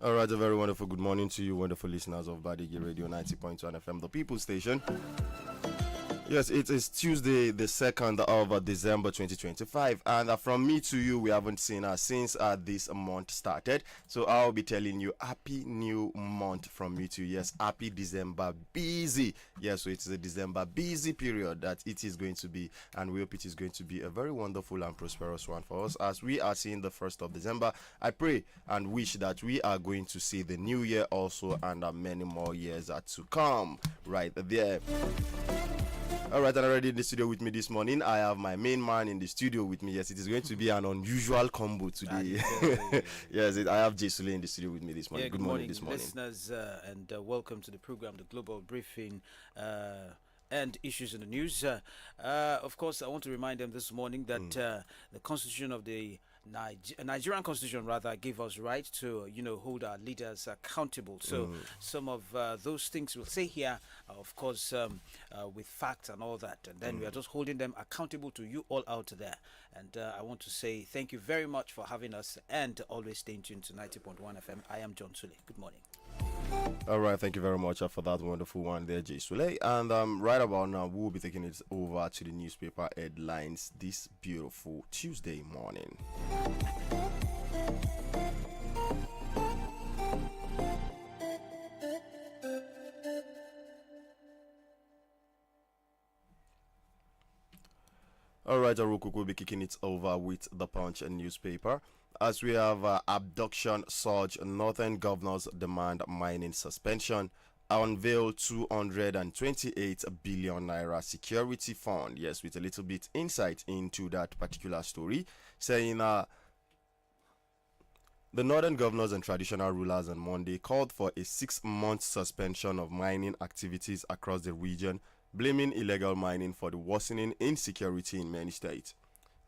All right, a very wonderful good morning to you, wonderful listeners of BADEGGI Radio 90.1 FM, the People Station. Yes, it is Tuesday, the 2nd of December 2025, and from me to you, we haven't seen her since this month started. So I'll be telling you, happy new month from me to you. Yes, happy December busy. Yes, so it's a December busy period that it is going to be, and we hope it is going to be a very wonderful and prosperous one for us as we are seeing the 1st of December. I pray and wish that we are going to see the new year also, and many more years are to come right there. All right, and already in the studio with me this morning, I have my main man in the studio with me. Yes, it is going to be an unusual combo today. Yes, I have Jay Sule in the studio with me this morning. Yeah, good morning, this morning. Listeners, and welcome to the program, the Global Briefing. And issues in the news. Of course, I want to remind them this morning that the Constitution of the Nigerian Constitution rather gave us right to hold our leaders accountable. So some of those things we'll say here, of course, with facts and all that, and then we are just holding them accountable to you all out there. And I want to say thank you very much for having us, and always stay tuned to 90.1 FM. I am John Sule. Good morning. All right, thank you very much for that wonderful one there, Jay Sule. And right about now, we'll be taking it over to the newspaper headlines this beautiful Tuesday morning. All right, Arukuk will be kicking it over with the Punch newspaper. As we have abduction surge, Northern governors demand mining suspension. Unveil 228 billion naira security fund. Yes, with a little bit insight into that particular story, saying the Northern governors and traditional rulers on Monday called for a 6-month suspension of mining activities across the region, blaming illegal mining for the worsening insecurity in many states.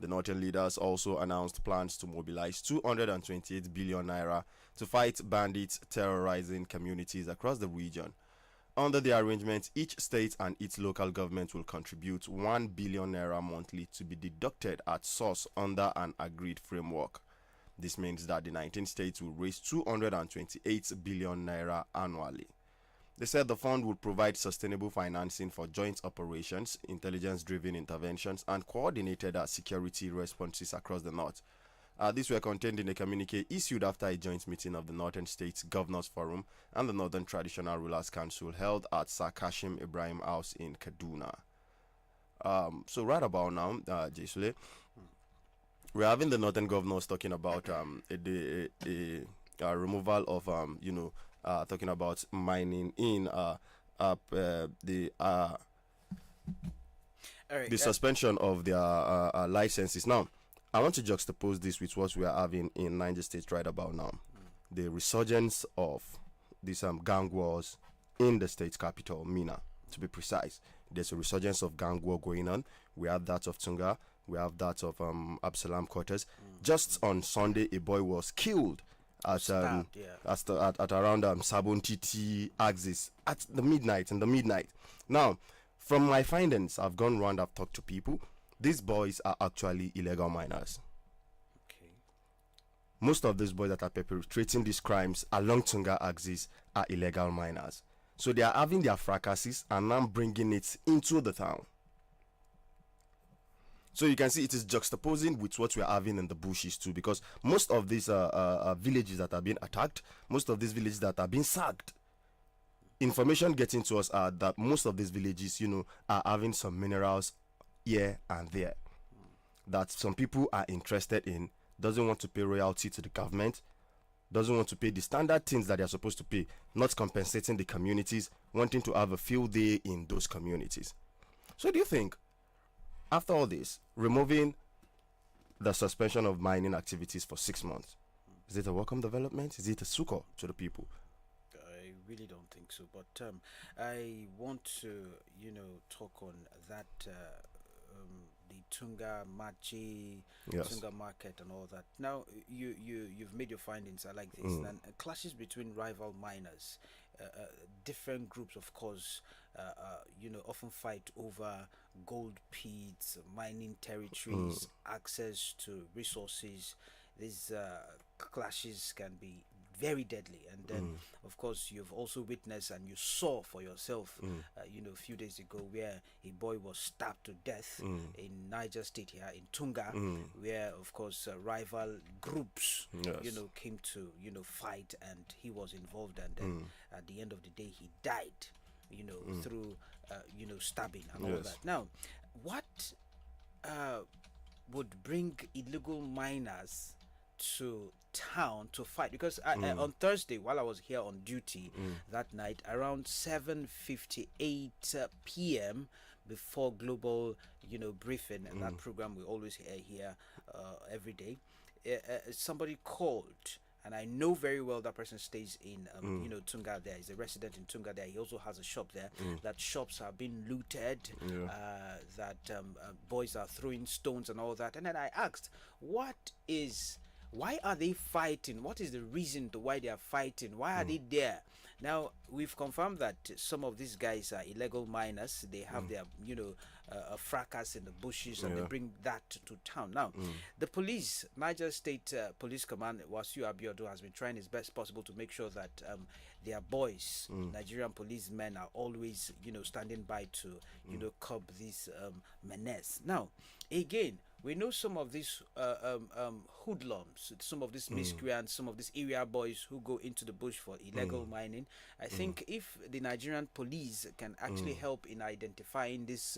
The Northern leaders also announced plans to mobilize 228 billion naira to fight bandits terrorizing communities across the region. Under the arrangement, each state and its local government will contribute 1 billion naira monthly to be deducted at source under an agreed framework. This means that the 19 states will raise 228 billion naira annually. They said the fund would provide sustainable financing for joint operations, intelligence-driven interventions, and coordinated security responses across the North. These were contained in a communique issued after a joint meeting of the Northern States Governors Forum and the Northern Traditional Rulers Council held at Sir Kashim Ibrahim House in Kaduna. So right about now, Jay Sule, we're having the Northern Governors talking about a removal of talking about mining in the suspension of their licenses. Now, I want to juxtapose this with what we are having in Niger State right about now. The resurgence of these gang wars in the state capital, Mina, to be precise. There's a resurgence of gang war going on. We have that of Tunga. We have that of Absalam quarters. Just on Sunday, a boy was killed at around Sabon Titi axis at the midnight. Now, from my findings, I've gone round, I've talked to people. These boys are actually illegal miners. Okay. Most of these boys that are perpetrating these crimes along Tunga axis are illegal miners. So they are having their fracasses and now bringing it into the town. So you can see it is juxtaposing with what we are having in the bushes too, because most of these villages that are being attacked, most of these villages that are being sacked, information getting to us are that most of these villages, are having some minerals here and there that some people are interested in, doesn't want to pay royalty to the government, doesn't want to pay the standard things that they are supposed to pay, not compensating the communities, wanting to have a field day in those communities. So do you think, after all this, removing the suspension of mining activities for 6 months, is it a welcome development? Is it a succor to the people? I really don't think so, but I want to talk on that the Tunga Machi, Yes. Tunga market and all that. Now you've made your findings. I like this. And clashes between rival miners, different groups, of course, often fight over gold pits, mining territories, access to resources. These clashes can be very deadly. And then, of course, you've also witnessed and you saw for yourself, a few days ago, where a boy was stabbed to death in Niger State here in Tunga, where, of course, rival groups, Yes. came to, fight, and he was involved. And then at the end of the day, he died, through, stabbing and all Yes. that. Now, what would bring illegal miners to town to fight? Because on Thursday, while I was here on duty that night, around 7:58 p.m. before global briefing, and that program we always hear here every day, somebody called. And I know very well that person stays in, Tunga there. He's a resident in Tunga there. He also has a shop there. That shops are being looted, that boys are throwing stones and all that. And then I asked, why are they fighting? What is the reason to why they are fighting? Why are they there? Now, we've confirmed that some of these guys are illegal miners. They have their, a fracas in the bushes, and they bring that to town. Now, the police, Niger State Police Command, Wasu Abiodun, has been trying his best possible to make sure that their boys, Nigerian policemen, are always, standing by to, curb this menace. Now, again, we know some of these hoodlums, some of these miscreants, some of these area boys who go into the bush for illegal mining. I think if the Nigerian police can actually help in identifying these,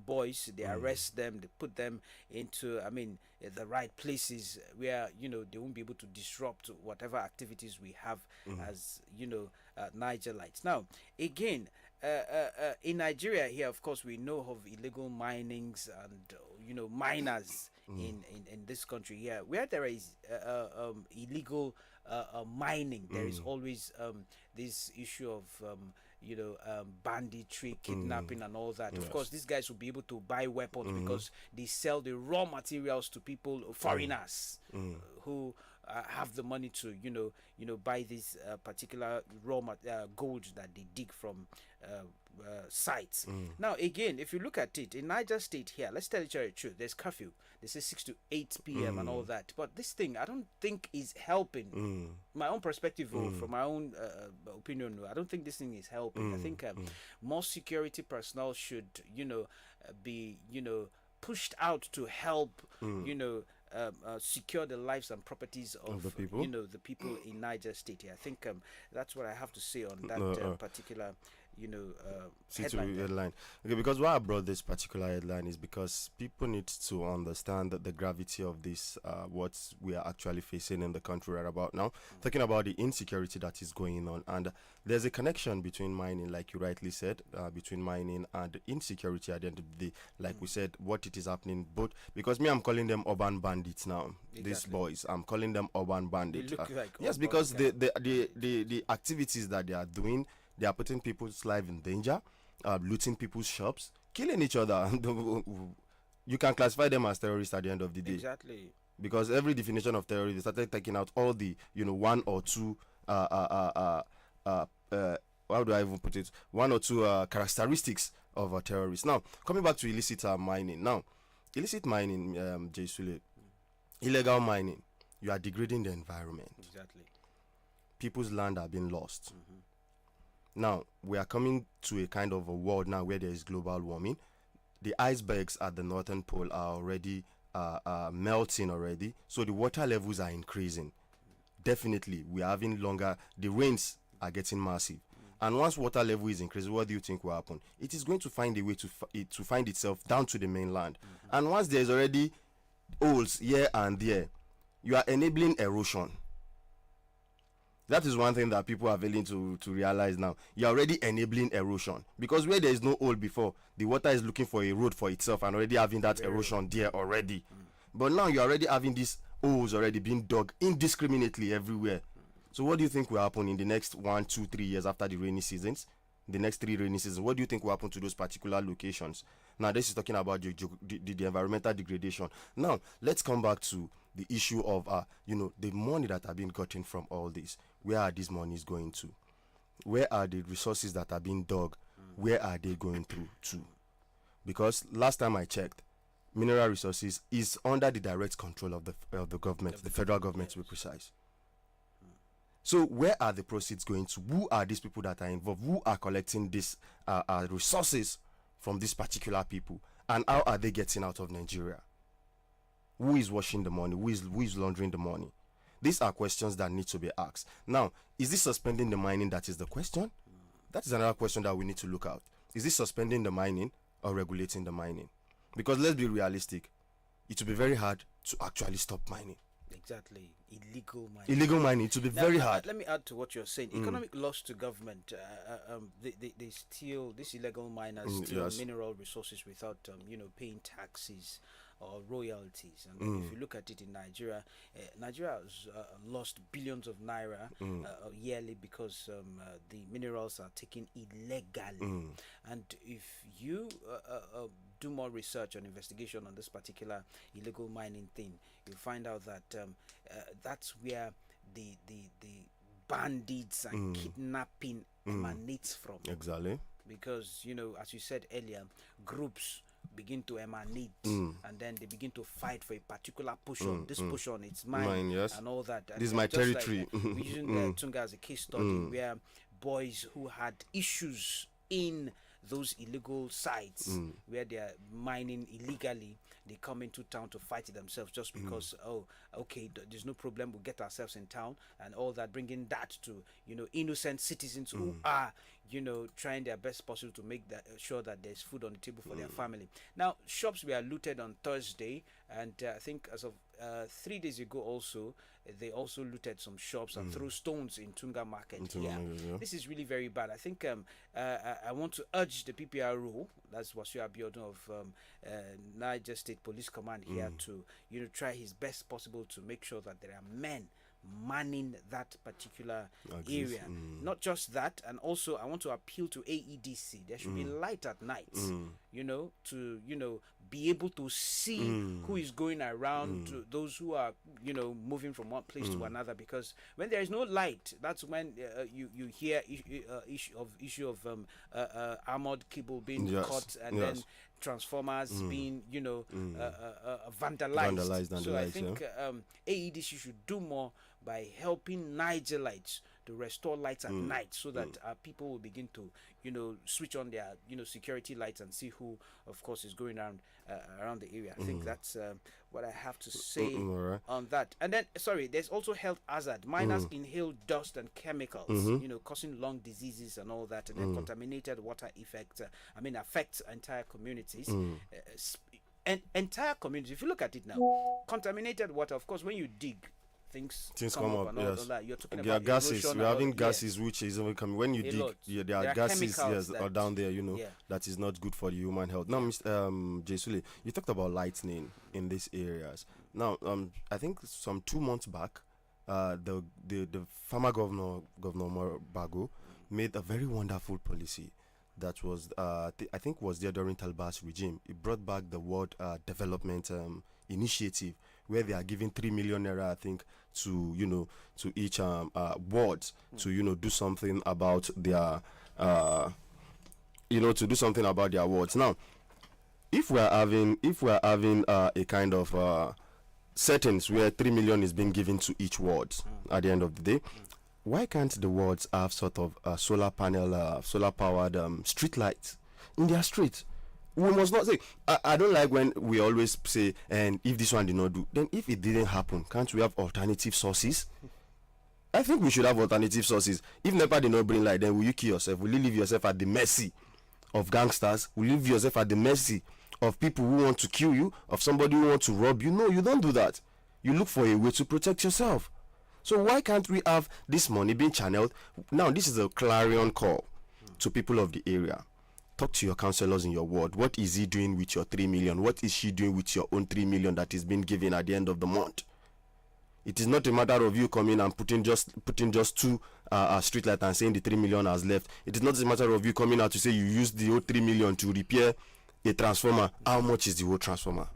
boys, they arrest them, they put them into, the right places where, they won't be able to disrupt whatever activities we have as, Nigerites. Now, again, in Nigeria here, of course, we know of illegal minings and miners in this country here. Where there is illegal mining, there is always this issue of banditry, kidnapping, and all that. Of course, these guys will be able to buy weapons because they sell the raw materials to people, foreigners, who have the money to buy this particular gold that they dig from sites. Now, again, if you look at it in Niger State here, let's tell each other the truth. There's curfew. They say 6 to 8 p.m. and all that. But this thing, I don't think is helping. My own perspective, from my own opinion, I don't think this thing is helping. I think more security personnel should, be, pushed out to help, secure the lives and properties of the people, the people in Niger State here. I think that's what I have to say on that particular headline. Okay, because why I brought this particular headline is because people need to understand that the gravity of this, what we are actually facing in the country right about now. Talking about the insecurity that is going on, and there's a connection between mining, like you rightly said, between mining and insecurity at the end of the day. Like we said, what it is happening, both because I'm calling them urban bandits now. Exactly. These boys, I'm calling them urban bandits. They look like yes, because the activities that they are doing. They are putting people's life in danger, looting people's shops, killing each other. You can classify them as terrorists at the end of the day. Exactly. Because every definition of terrorist, they started taking out all the, one or two, how do I even put it? One or two characteristics of a terrorist. Now, coming back to illicit mining. Now, illicit mining, Jay Sule, illegal mining, you are degrading the environment. Exactly. People's land are being lost. Now, we are coming to a kind of a world now where there is global warming. The icebergs at the northern pole are already melting already. So the water levels are increasing. Definitely, we are having longer, the rains are getting massive. And once water level is increasing, what do you think will happen? It is going to find a way to find itself down to the mainland. And once there is already holes here and there, you are enabling erosion. That is one thing that people are failing to realize now. You're already enabling erosion. Because where there is no hole before, the water is looking for a road for itself and already having that erosion there already. But now you're already having these holes already being dug indiscriminately everywhere. So what do you think will happen in the next 1, 2, 3 years after the rainy seasons? The next 3 rainy seasons, what do you think will happen to those particular locations? Now, this is talking about the environmental degradation. Now, let's come back to the issue of, the money that have been gotten from all this. Where are these monies going to? Where are the resources that are being dug? Where are they going through to? Because last time I checked, mineral resources is under the direct control of the government, the federal government to be precise. So where are the proceeds going to? Who are these people that are involved? Who are collecting these resources from these particular people? And how are they getting out of Nigeria? Who is washing the money? Who is laundering the money? These are questions that need to be asked. Now, is this suspending the mining that is the question? That is another question that we need to look at. Is this suspending the mining or regulating the mining? Because let's be realistic. It will be very hard to actually stop mining. Exactly. Illegal mining. Illegal mining, it will be very hard. Let me add to what you're saying. Economic loss to government. They steal, these illegal miners steal mineral resources without, paying taxes or royalties. And if you look at it in Nigeria, Nigeria has lost billions of naira yearly because the minerals are taken illegally. And if you do more research and investigation on this particular illegal mining thing, you find out that that's where the bandits and kidnapping emanates from. Exactly. Because, as you said earlier, groups begin to emanate and then they begin to fight for a particular portion. This portion, it's mine, yes, and all that. And this is my territory. Like, we're using Tunga as a case study where boys who had issues in those illegal sites where they are mining illegally, they come into town to fight it themselves just because there's no problem, we'll get ourselves in town and all that, bringing that to innocent citizens who are trying their best possible to make that sure that there's food on the table for their family. Now, shops were looted on Thursday, and I think as of 3 days ago also, they also looted some shops and threw stones in Tunga Market. This is really very bad. I think I want to urge the PPRO, that's Wasu Abiodun of Niger State Police Command here, to try his best possible to make sure that there are men manning that particular area. Not just that, and also I want to appeal to AEDC. There should be light at night, to be able to see who is going around, to those who are moving from one place to another. Because when there is no light, that's when you hear issue of armored cable being cut and then transformers being vandalized. So I think AEDC should do more by helping Nigerites to restore lights at night, so that people will begin to switch on their security lights and see who, of course, is going around the area. I think that's what I have to say on that. And then, there's also health hazard. Miners inhale dust and chemicals, causing lung diseases and all that, and then contaminated water affects entire communities. Entire communities. If you look at it now, contaminated water, of course, when you dig, things come up and all that. You're talking about gases. We're having gases which is even coming when you dig. There are gases are down there. That is not good for the human health. Now, Mr. Jesule, you talked about lightning in these areas. Now, I think some 2 months back, the former governor Bago made a very wonderful policy that was I think was there during Talba's regime. It brought back the World Development Initiative, where they are giving 3 million naira, I think, to each wards to do something about their wards. Now, if we are having a kind of settings where 3 million is being given to each ward at the end of the day, why can't the wards have sort of solar powered street lights in their streets? We must not say, I don't like when we always say, and if this one did not do, then if it didn't happen, can't we have alternative sources? I think we should have alternative sources. If NEPA did not bring light, then will you kill yourself? Will you leave yourself at the mercy of gangsters? Will you leave yourself at the mercy of people who want to kill you, of somebody who wants to rob you? No, you don't do that. You look for a way to protect yourself. So why can't we have this money being channeled? Now, this is a clarion call to people of the area. Talk to your councillors in your ward. What is he doing with your 3 million? What is she doing with your own 3 million that is being given at the end of the month? It is not a matter of you coming and putting just 2 street lights and saying the 3 million has left. It is not a matter of you coming out to say you used the whole 3 million to repair a transformer. How much is the whole transformer?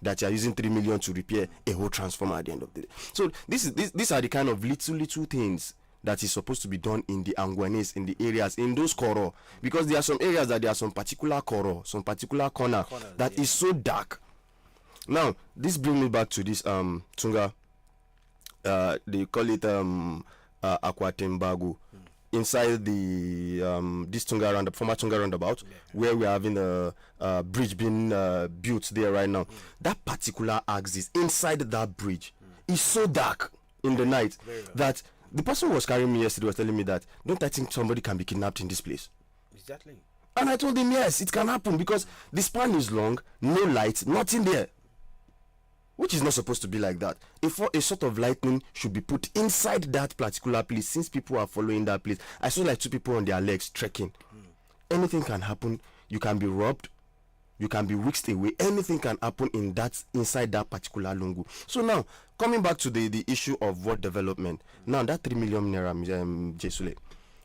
That you are using 3 million to repair a whole transformer at the end of the day. So these are the kind of little things that is supposed to be done in the Angwanis, in the areas, in those koro. Because there are some areas that there are some particular koro, some particular corner that is so dark. Now, this brings me back to this Tunga, they call it Akwatembagu, inside the this former Tunga roundabout, where we're having a bridge being built there right now. That particular axis inside that bridge is so dark in the night that the person who was carrying me yesterday was telling me that, don't I think somebody can be kidnapped in this place? Exactly. And I told him, yes, it can happen, because the span is long, no light, nothing there. Which is not supposed to be like that. A sort of lightning should be put inside that particular place, since people are following that place. I saw like 2 people on their legs trekking. Anything can happen. You can be robbed. You can be whisked away. Anything can happen inside that particular lungu. So now, coming back to the issue of what development. Now that 3 million naira, Jesule,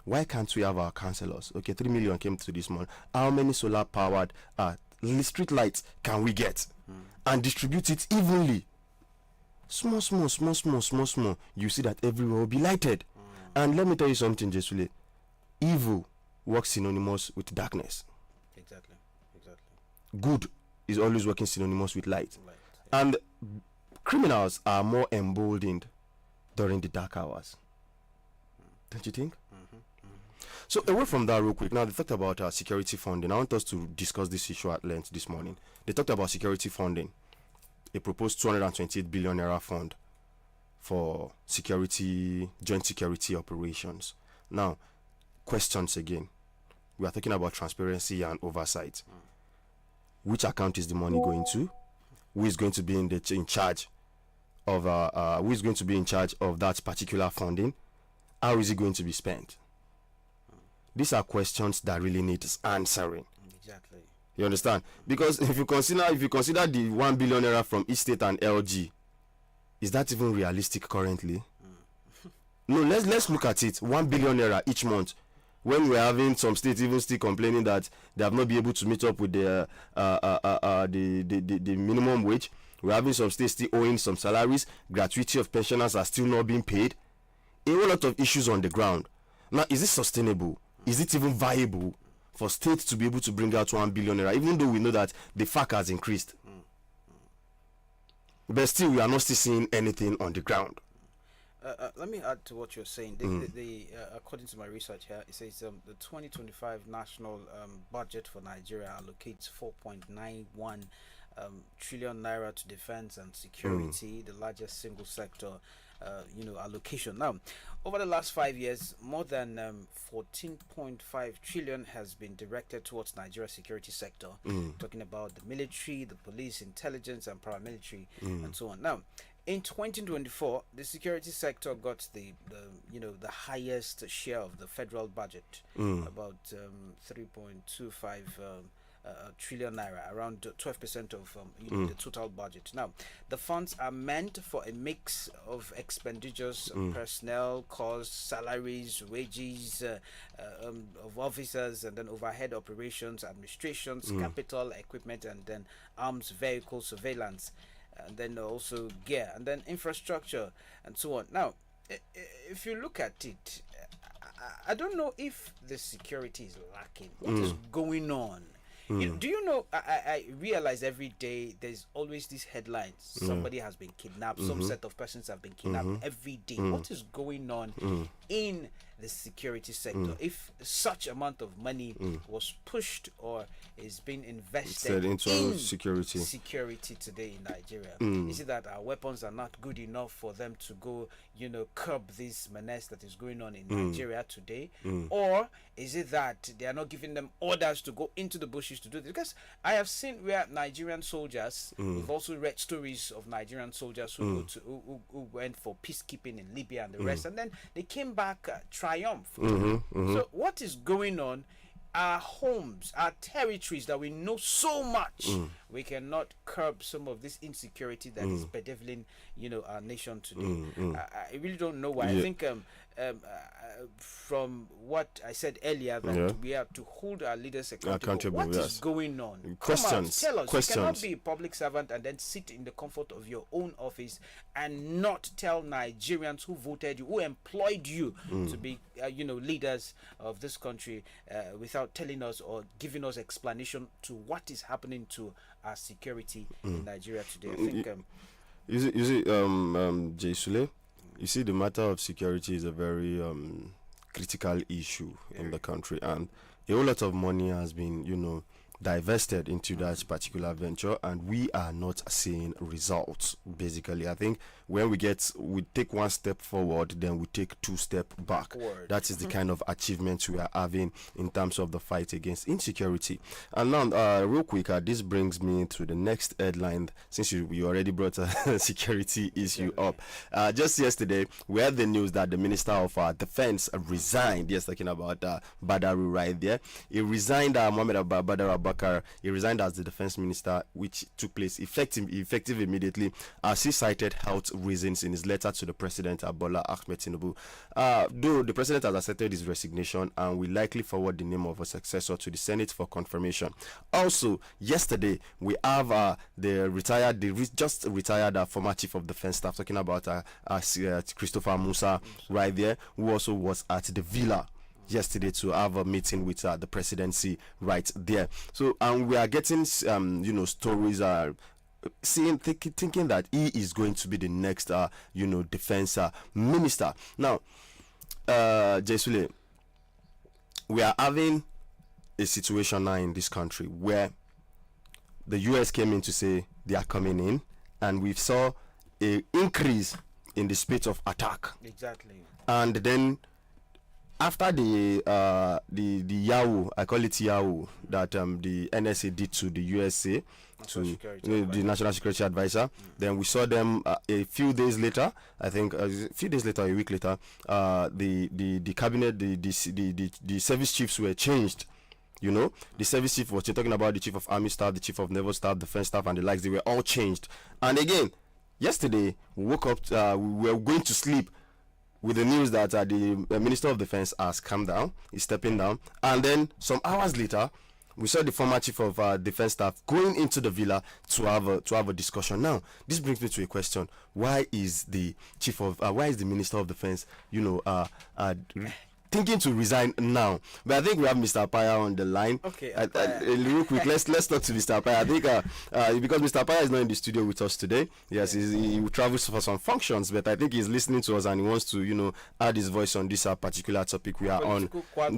why can't we have our councillors? Okay, 3 million came to this month. How many solar powered street lights can we get? And distribute it evenly. Small. You see that everywhere will be lighted. And let me tell you something, Jesule. Evil works synonymous with darkness. Exactly. Good is always working synonymous with light. And criminals are more emboldened during the dark hours. Don't you think? So away from that real quick, now they talked about security funding. I want us to discuss this issue at length this morning. They talked about security funding. A proposed 228 billion naira fund for joint security operations. Now, questions again. We are talking about transparency and oversight. Which account is the money going to? Who is going to be in charge of who is going to be in charge of that particular funding? How is it going to be spent? These are questions that really need answering. Exactly. You understand? Because if you consider the 1 billion naira from each state and LG, is that even realistic currently? No, let's look at it. 1 billion naira each month. When we're having some states even still complaining that they have not been able to meet up with the minimum wage. We're having some states still owing some salaries. Gratuity of pensioners are still not being paid. A whole lot of issues on the ground. Now, is it sustainable? Is it even viable for states to be able to bring out 1 billion naira, even though we know that the FAC has increased? But still, we are not still seeing anything on the ground. Let me add to what you're saying. According to my research here, it says the 2025 national budget for Nigeria allocates 4.91 trillion naira to defense and security, the largest single sector allocation. Now, over the last 5 years, more than 14.5 trillion has been directed towards Nigeria's security sector. Talking about the military, the police, intelligence, and paramilitary, and so on. Now, in 2024, the security sector got the highest share of the federal budget, about 3.25 trillion naira, around 12% of the total budget. Now, the funds are meant for a mix of expenditures, personnel costs, salaries, wages of officers, and then overhead operations, administrations, capital, equipment, and then arms, vehicle surveillance, and then also gear, and then infrastructure, and so on. Now, if you look at it, I don't know if the security is lacking. What is going on? Do you know, I realize every day there's always these headlines. Somebody has been kidnapped, some set of persons have been kidnapped every day. What is going on in the security sector? If such amount of money was pushed or is being invested into in security today in Nigeria, is it that our weapons are not good enough for them to go, curb this menace that is going on in Nigeria today? Or is it that they are not giving them orders to go into the bushes to do this? Because I have seen where Nigerian soldiers, we've also read stories of Nigerian soldiers who went for peacekeeping in Libya and the rest, and then they came back triumph. So what is going on? Our homes, our territories that we know so much, we cannot curb some of this insecurity that is bedeviling, our nation today. I really don't know why. I think from what I said earlier, that we have to hold our leaders accountable. What is going on? Questions. Come out, tell us. Questions. You cannot be a public servant and then sit in the comfort of your own office and not tell Nigerians who voted you, who employed you to be, leaders of this country, without telling us or giving us explanation to what is happening to our security in Nigeria today. I think. Jay Sule, You see, the matter of security is a very critical issue in the country, and a whole lot of money has been, divested into that particular venture, and we are not seeing results. Basically, I think when we take one step forward, then we take two steps backward. That is the kind of achievements we are having in terms of the fight against insecurity. And now, real quick, this brings me to the next headline, since you already brought a security issue up. Just yesterday, we had the news that the Minister of Defense resigned. Yes, talking about Badaru right there. He resigned, Mohamed Badar Abakar. He resigned as the defense minister, which took place effective immediately, as he cited health reasons in his letter to the president, Bola Ahmed Tinubu. Though the president has accepted his resignation and will likely forward the name of a successor to the Senate for confirmation. Also, yesterday we have the just retired former chief of defense staff, talking about Christopher Musa right there, who also was at the villa yesterday to have a meeting with the presidency right there. So, and we are getting stories thinking that he is going to be the next defense minister. Now, Jesule, we are having a situation now in this country where the US came in to say they are coming in, and we saw a increase in the speed of attack. Exactly. And then after the Yahoo, I call it Yahoo, that the NSA did to the USA, the National Security Advisor, then we saw them a few days later. I think a week later, the cabinet, the service chiefs were changed. The service chief was talking about the chief of army staff, the chief of naval staff, defense staff, and the likes. They were all changed. And again, yesterday we woke up. We were going to sleep with the news that the Minister of Defense has come down, is stepping down, and then some hours later, we saw the former chief of defense staff going into the villa to have a discussion. Now, this brings me to a question: why is the Minister of Defense, thinking to resign now? But I think we have Mr. Apaya on the line. Okay. Real quick, let's talk to Mr. Apaya. I think because Mr. Apaya is not in the studio with us today. Yes, he travels for some functions, but I think he's listening to us and he wants to add his voice on this particular topic we are on.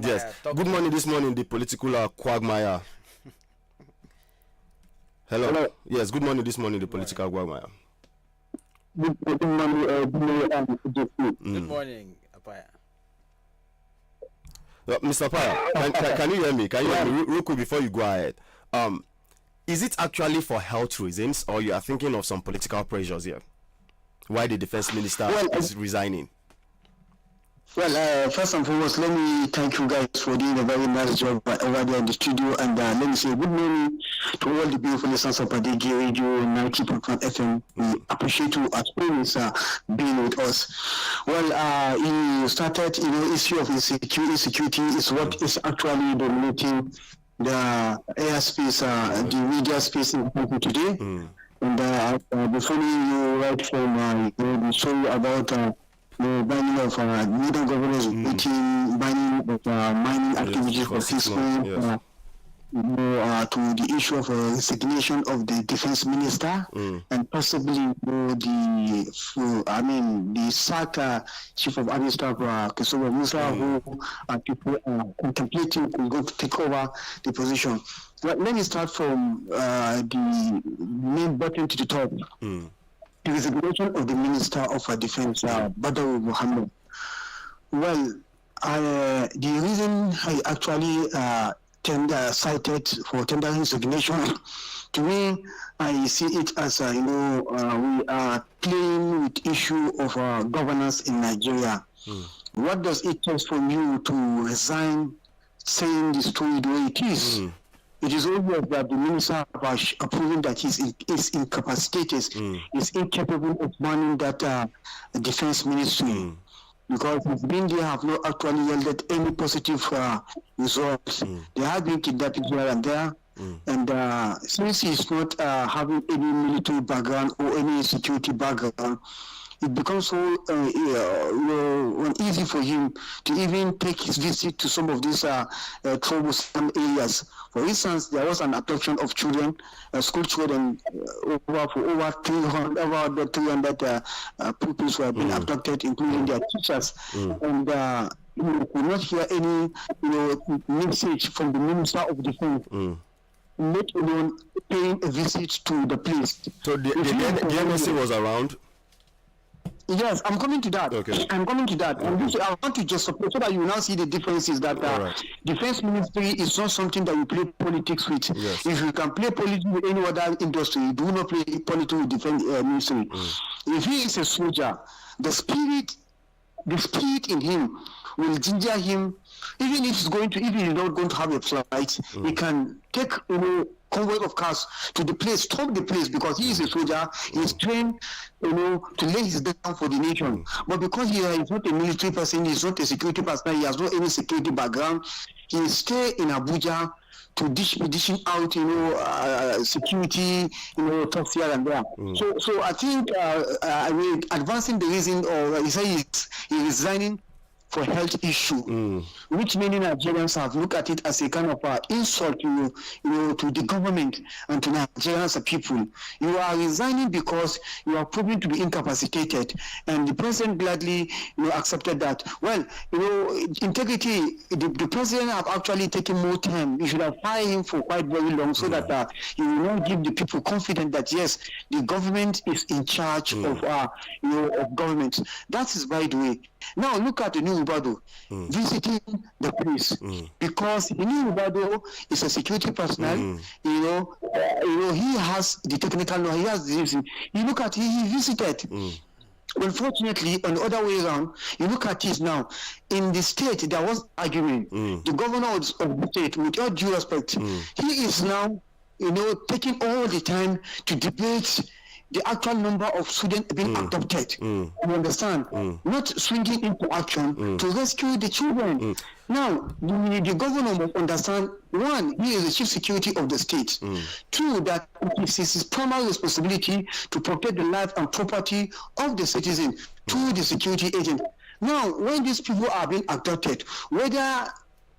Yes. Good morning. This morning, the political quagmire. Hello. Yes. Good morning. This morning, the political quagmire. Good morning. Good morning, Apaya. Mr. Paya, can you hear me? Can you hear me real quick before you go ahead? Is it actually for health reasons, or you are thinking of some political pressures here? Why the defense minister is resigning? Well, first and foremost, let me thank you guys for doing a very nice job over there in the studio, and let me say good morning to all the beautiful listeners of BADEGGI Radio 90.1 FM. We appreciate you as always being with us. Well, you started, issue of insecurity is what is actually dominating the airspace, the media space in the country today. And before you write from the story about the banning of northern governors banning of mining activities for 6 months, to the issue of resignation of the defense minister, and possibly the SAC chief of army staff, Christopher Musa, who people contemplating to go to take over the position. But let me start from the main button to the top. The resignation of the Minister of Defense, Badaru Mohammed. Well, the reason I actually cited for tendering resignation, to me, I see it as we are playing with issue of governance in Nigeria. What does it take from you to resign, saying the story the way it is? It is obvious that the minister has proven that he is incapacitated, is incapable of running that defense ministry. Because his been there have not actually yielded any positive results. They have been kidnapped here and there. And since he's not having any military background or any security background, it becomes so easy for him to even take his visit to some of these troublesome areas. For instance, there was an abduction of children, school children, over 300 pupils who have been abducted, including their teachers, and we could not hear any message from the Minister of Defense. Let alone paying a visit to the place. So the embassy was around? Yes, I'm coming to that. Okay. I'm coming to that. And this, I want to just support so that you will now see the differences that defense ministry is not something that you play politics with. Yes. If you can play politics with any other industry, you do not play politics with defense ministry. If he is a soldier, the spirit in him will ginger him. Even if he's not going to have a flight, he can take convoy of cars to the place, stop the place, because he is a soldier. He is trained, to lay his down for the nation. But because he is not a military person, he is not a security person, he has no any security background. He stay in Abuja to dishing out, security, talks here and there. So I think advancing the reason, or he says he's resigning for health issue, which many Nigerians have looked at it as a kind of insult, to the government and to Nigerians as a people. You are resigning because you are proven to be incapacitated, and the president gladly, accepted that. Well, integrity. The president have actually taken more time. You should have fired him for quite very long, so that you will not give the people confidence that yes, the government is in charge of government. That is, by the way. Now look at the new Ubado visiting the place, because the new Ubado is a security personnel. He has the technical knowledge. He has this. You look at he visited. Unfortunately, on the other way around, you look at it now. In the state, there was argument. The governor of the state, with all due respect, he is now, taking all the time to debate the actual number of students being adopted. You understand? Not swinging into action to rescue the children. Now, the governor must understand, one, he is the chief security of the state. Two, that it is his primary responsibility to protect the life and property of the citizen through the security agent. Now, when these people are being abducted, whether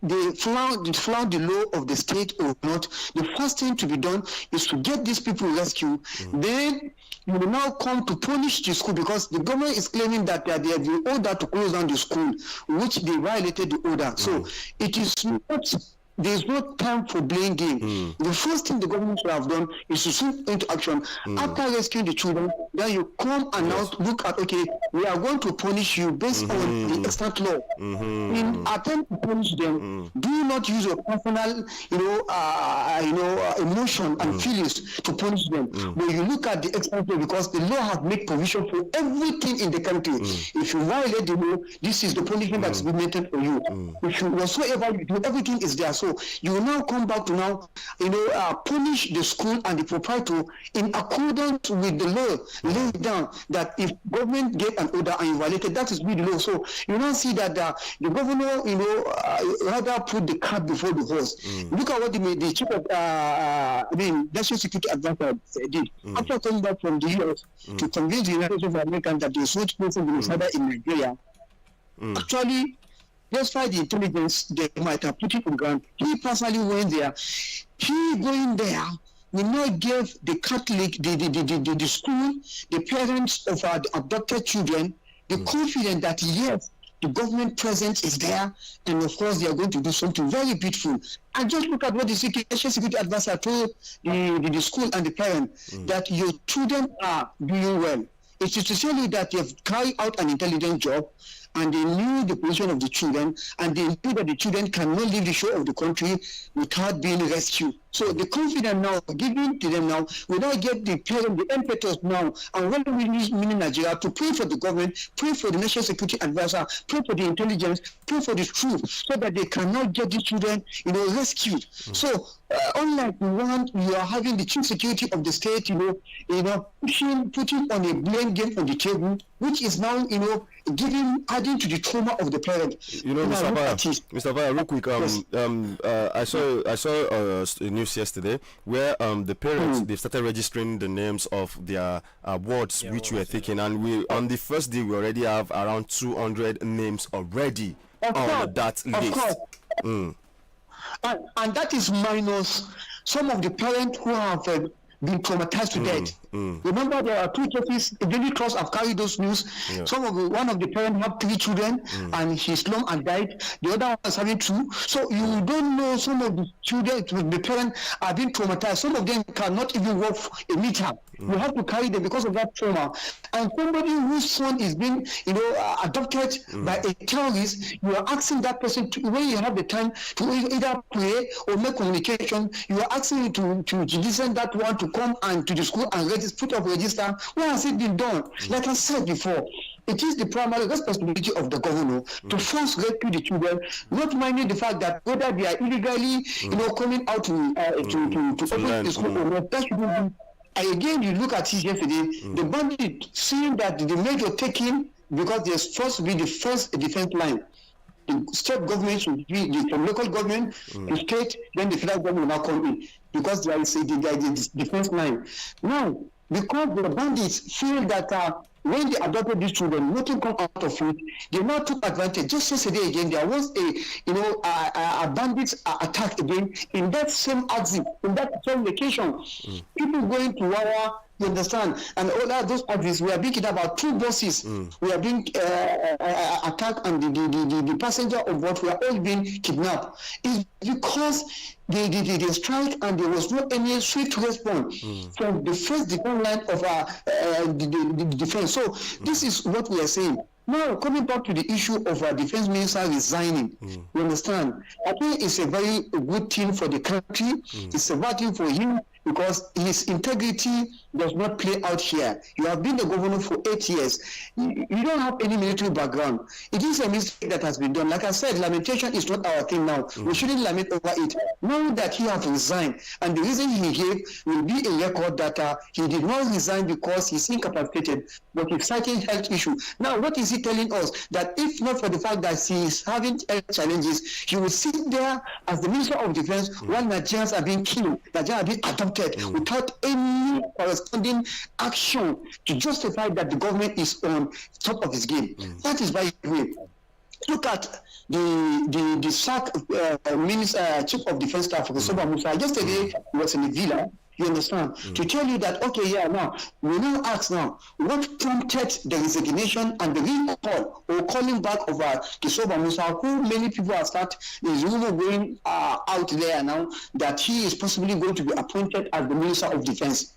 they flout the law of the state or not, the first thing to be done is to get these people rescued. Then you will now come to punish the school, because the government is claiming that they have the order to close down the school, which they violated the order. So it is not. There is no time for playing game. The first thing the government should have done is to swing into action. After rescuing the children, then you come and now look at, okay, we are going to punish you based on the extant law. In attempt to punish them, do not use your personal, emotion and feelings to punish them. But you look at the extant law, because the law has made provision for everything in the country. If you violate the law, this is the punishment that is being made for you. If you whatsoever you do, everything is there. So you will now come back to now, punish the school and the proprietor in accordance with the law laid down, that if government get an order and you violate it, that is with the law. So you now see that the governor, rather put the cart before the horse. Look at what the chief of, national security advisor did after coming back from the US to convince the United States of America that there is no place in Nigeria. Actually, despite the intelligence they might have put it on ground, he personally went there. He going there will not give the Catholic, the school, the parents of our abducted children, the confidence that yes, the government presence is there, and of course they are going to do something very beautiful. And just look at what the national security advisor told the school and the parent, that your children are doing well. It is to tell you that you have carried out an intelligent job, and they knew the position of the children, and they knew that the children cannot leave the shore of the country without being rescued. So the confidence now given to them now will now get the parent, the impetus now, and when we need Nigeria to pray for the government, pray for the national security advisor, pray for the intelligence, pray for the truth, so that they cannot get the children, rescued. So unlike the one you are having the chief security of the state, putting on a blame game on the table, which is now, adding to the trauma of the parent. Mr. Baya, real quick, Yes. I saw a news yesterday where the parents they started registering the names of their wards which were taken, and we on the first day we already have around 200 names already on that list. Of course. And that is minus some of the parents who have been traumatized to death. Remember, there are two cases. The Daily Trust have carried those news. Yeah. One of the parents have 3 children, and he's long and died. The other one is having 2. So you don't know, some of the children, the parents are being traumatized. Some of them cannot even walk a meter. You have to carry them because of that trauma. And somebody whose son is being, adopted by a terrorist, you are asking that person to, when you have the time to either pray or make communication, you are asking him to listen that one to come and to the school and put up register. Where has it been done? Like I said before, it is the primary responsibility of the governor to force rescue the children, not minding the fact that whether they are illegally, coming out to open the school or not. That shouldn't be. Again, you look at it yesterday, the bandit seeing that the major taking, because they're supposed to be the first defense line. The state government should be from local government, the state, then the federal government will now come in, because there is a defense line. Now, because the bandits feel that when they adopted these children, nothing come out of it, they now took advantage. Just yesterday again, there was a bandits attack again in that same exit, in that same location. People going to Wawa, you understand, and all that, those parties, we are being about 2 buses. We are being attacked, and the passenger of what we are all being kidnapped. It's because they strike, and there was not any swift response from the first defense line of the defense. So this is what we are saying. Now, coming back to the issue of our defense minister resigning, you understand, I think it's a very good thing for the country. It's a bad thing for him, because his integrity does not play out here. You have been the governor for 8 years. You don't have any military background. It is a mistake that has been done. Like I said, lamentation is not our thing now. We shouldn't lament over it. Now that he has resigned, and the reason he gave will be a record that he did not resign because he's incapacitated, but he's citing health issue. Now, what is he telling us? That if not for the fact that he is having health challenges, he will sit there as the Minister of Defense while Nigerians are being killed, Nigerians are being adopted without any corresponding action to justify that the government is on top of its game. That is by the way. Look at the SAC Chief of Defense Staff, Professor Musa. Yesterday he was in the villa. You understand? To tell you that, now, we now ask now, what prompted the resignation and the recall or calling back of Kisoba Musa, who many people have started, is rumor going out there now that he is possibly going to be appointed as the Minister of Defense.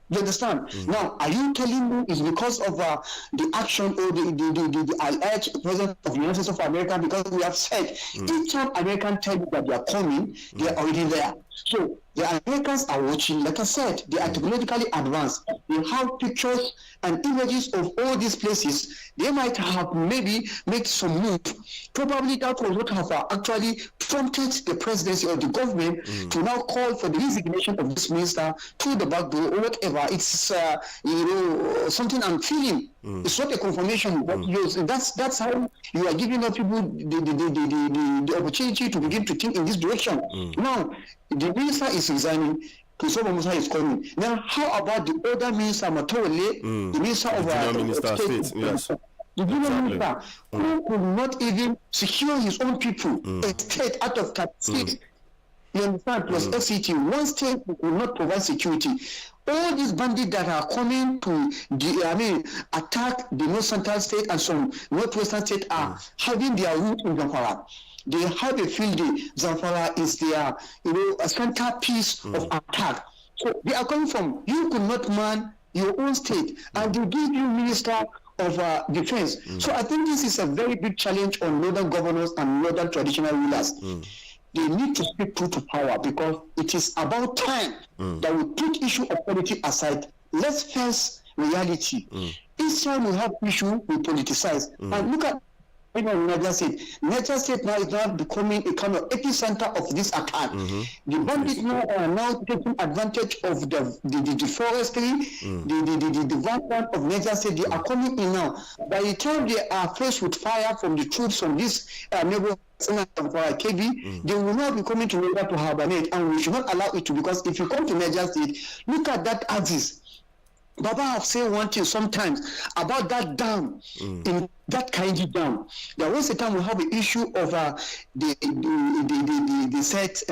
You understand? Now, are you telling me it's because of the action or the alleged president of the United States of America? Because we have said, each time Americans tell you that they are coming, they are already there. So the Americans are watching. Like I said, they are technologically advanced. They have pictures and images of all these places. They might have maybe made some move. Probably that was what have actually prompted the presidency or the government to now call for the resignation of this minister through the back door or whatever. It's something I'm feeling. It's not a confirmation, but that's how you are giving up people the opportunity to begin to think in this direction. Now, the minister is resigning. Kisoba Musa is coming. Now, how about the other minister, Matole, the minister of state? Yes. The minister who could not even secure his own people, a state out of 36. You understand? Plus FCT, one state will not provide security. All these bandits that are coming to attack the North Central state and some Northwestern state are having their root in Zamfara. They have a field day. Zamfara is their, a centerpiece of attack. So they are coming from, you could not man your own state, and they give you minister of defense. So I think this is a very big challenge on northern governors and northern traditional rulers. They need to speak truth to power, because it is about time that we put issue of politics aside. Let's face reality. Each time we have issue, we politicize. And look at on Niger State. Niger State now is now becoming a kind of epicenter of this attack. The bandits now are now taking advantage of the forestry, the vanguard of Niger State. They are coming in now. By the time they are faced with fire from the troops from this neighborhood KB, they will not be coming to Niger to hibernate, and we should not allow it to, because if you come to Niger State, look at that axis. Baba have said one thing sometimes about that dam, in that Kainji dam. There was a time we have an issue of the set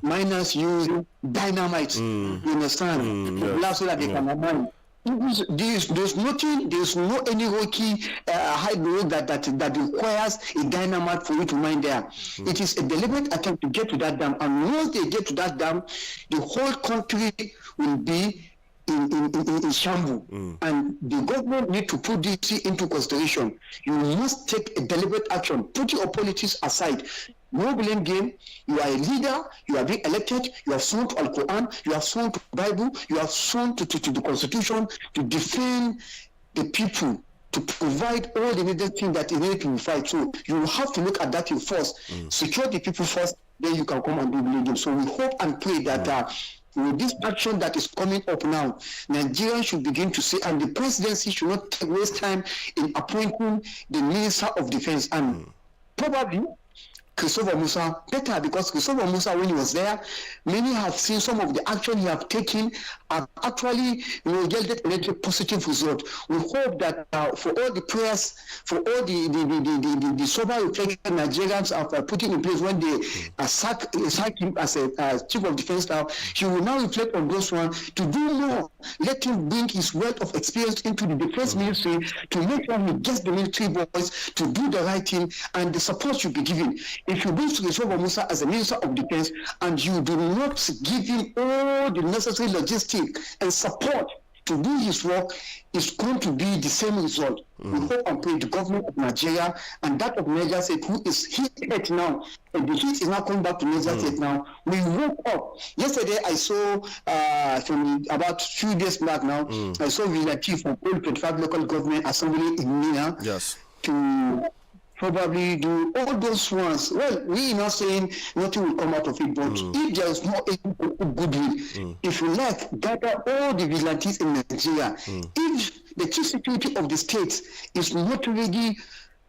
miners using dynamite. You understand? So that they can mine. There's nothing, there's no any rocky high road that requires a dynamite for you to mine there. It is a deliberate attempt to get to that dam, and once they get to that dam, the whole country will be in shambles, and the government need to put this into consideration. You must take a deliberate action. Put your politics aside. No blame game. You are a leader. You are being elected. You have sworn to Al Quran. You have sworn to Bible. You have sworn to the Constitution to defend the people, to provide all the needed things that is needed to fight. So you have to look at that first. Secure the people first. Then you can come and do blame game. So we hope and pray that. With this action that is coming up now, Nigerians should begin to say, and the presidency should not waste time in appointing the Minister of Defense, and probably Christopher Musa better, because Christopher Musa, when he was there, many have seen some of the action he have taken have actually yielded a positive result. We hope that for all the prayers, for all the sober reflection Nigerians are putting in place when they sack him as a chief of defense now, he will now reflect on those ones to do more. Let him bring his wealth of experience into the defense ministry to make sure he gets the military boys to do the right thing, and the support should be given. If you bring Christopher Musa as a minister of defense and you do not give him all the necessary logistics and support to do his work, is going to be the same result. We hope and pray the government of Nigeria and that of Niger State, who is hit now, and the heat is now coming back to Niger State now. We woke up. Yesterday I saw, from about 2 days back now, I saw Villa Chief from all 25 local government assembly in Mina to probably do all those ones. Well, we are not saying nothing will come out of it, but if there is no goodwill, if you like, gather all the vigilantes in Nigeria. If the chief security of the state is not ready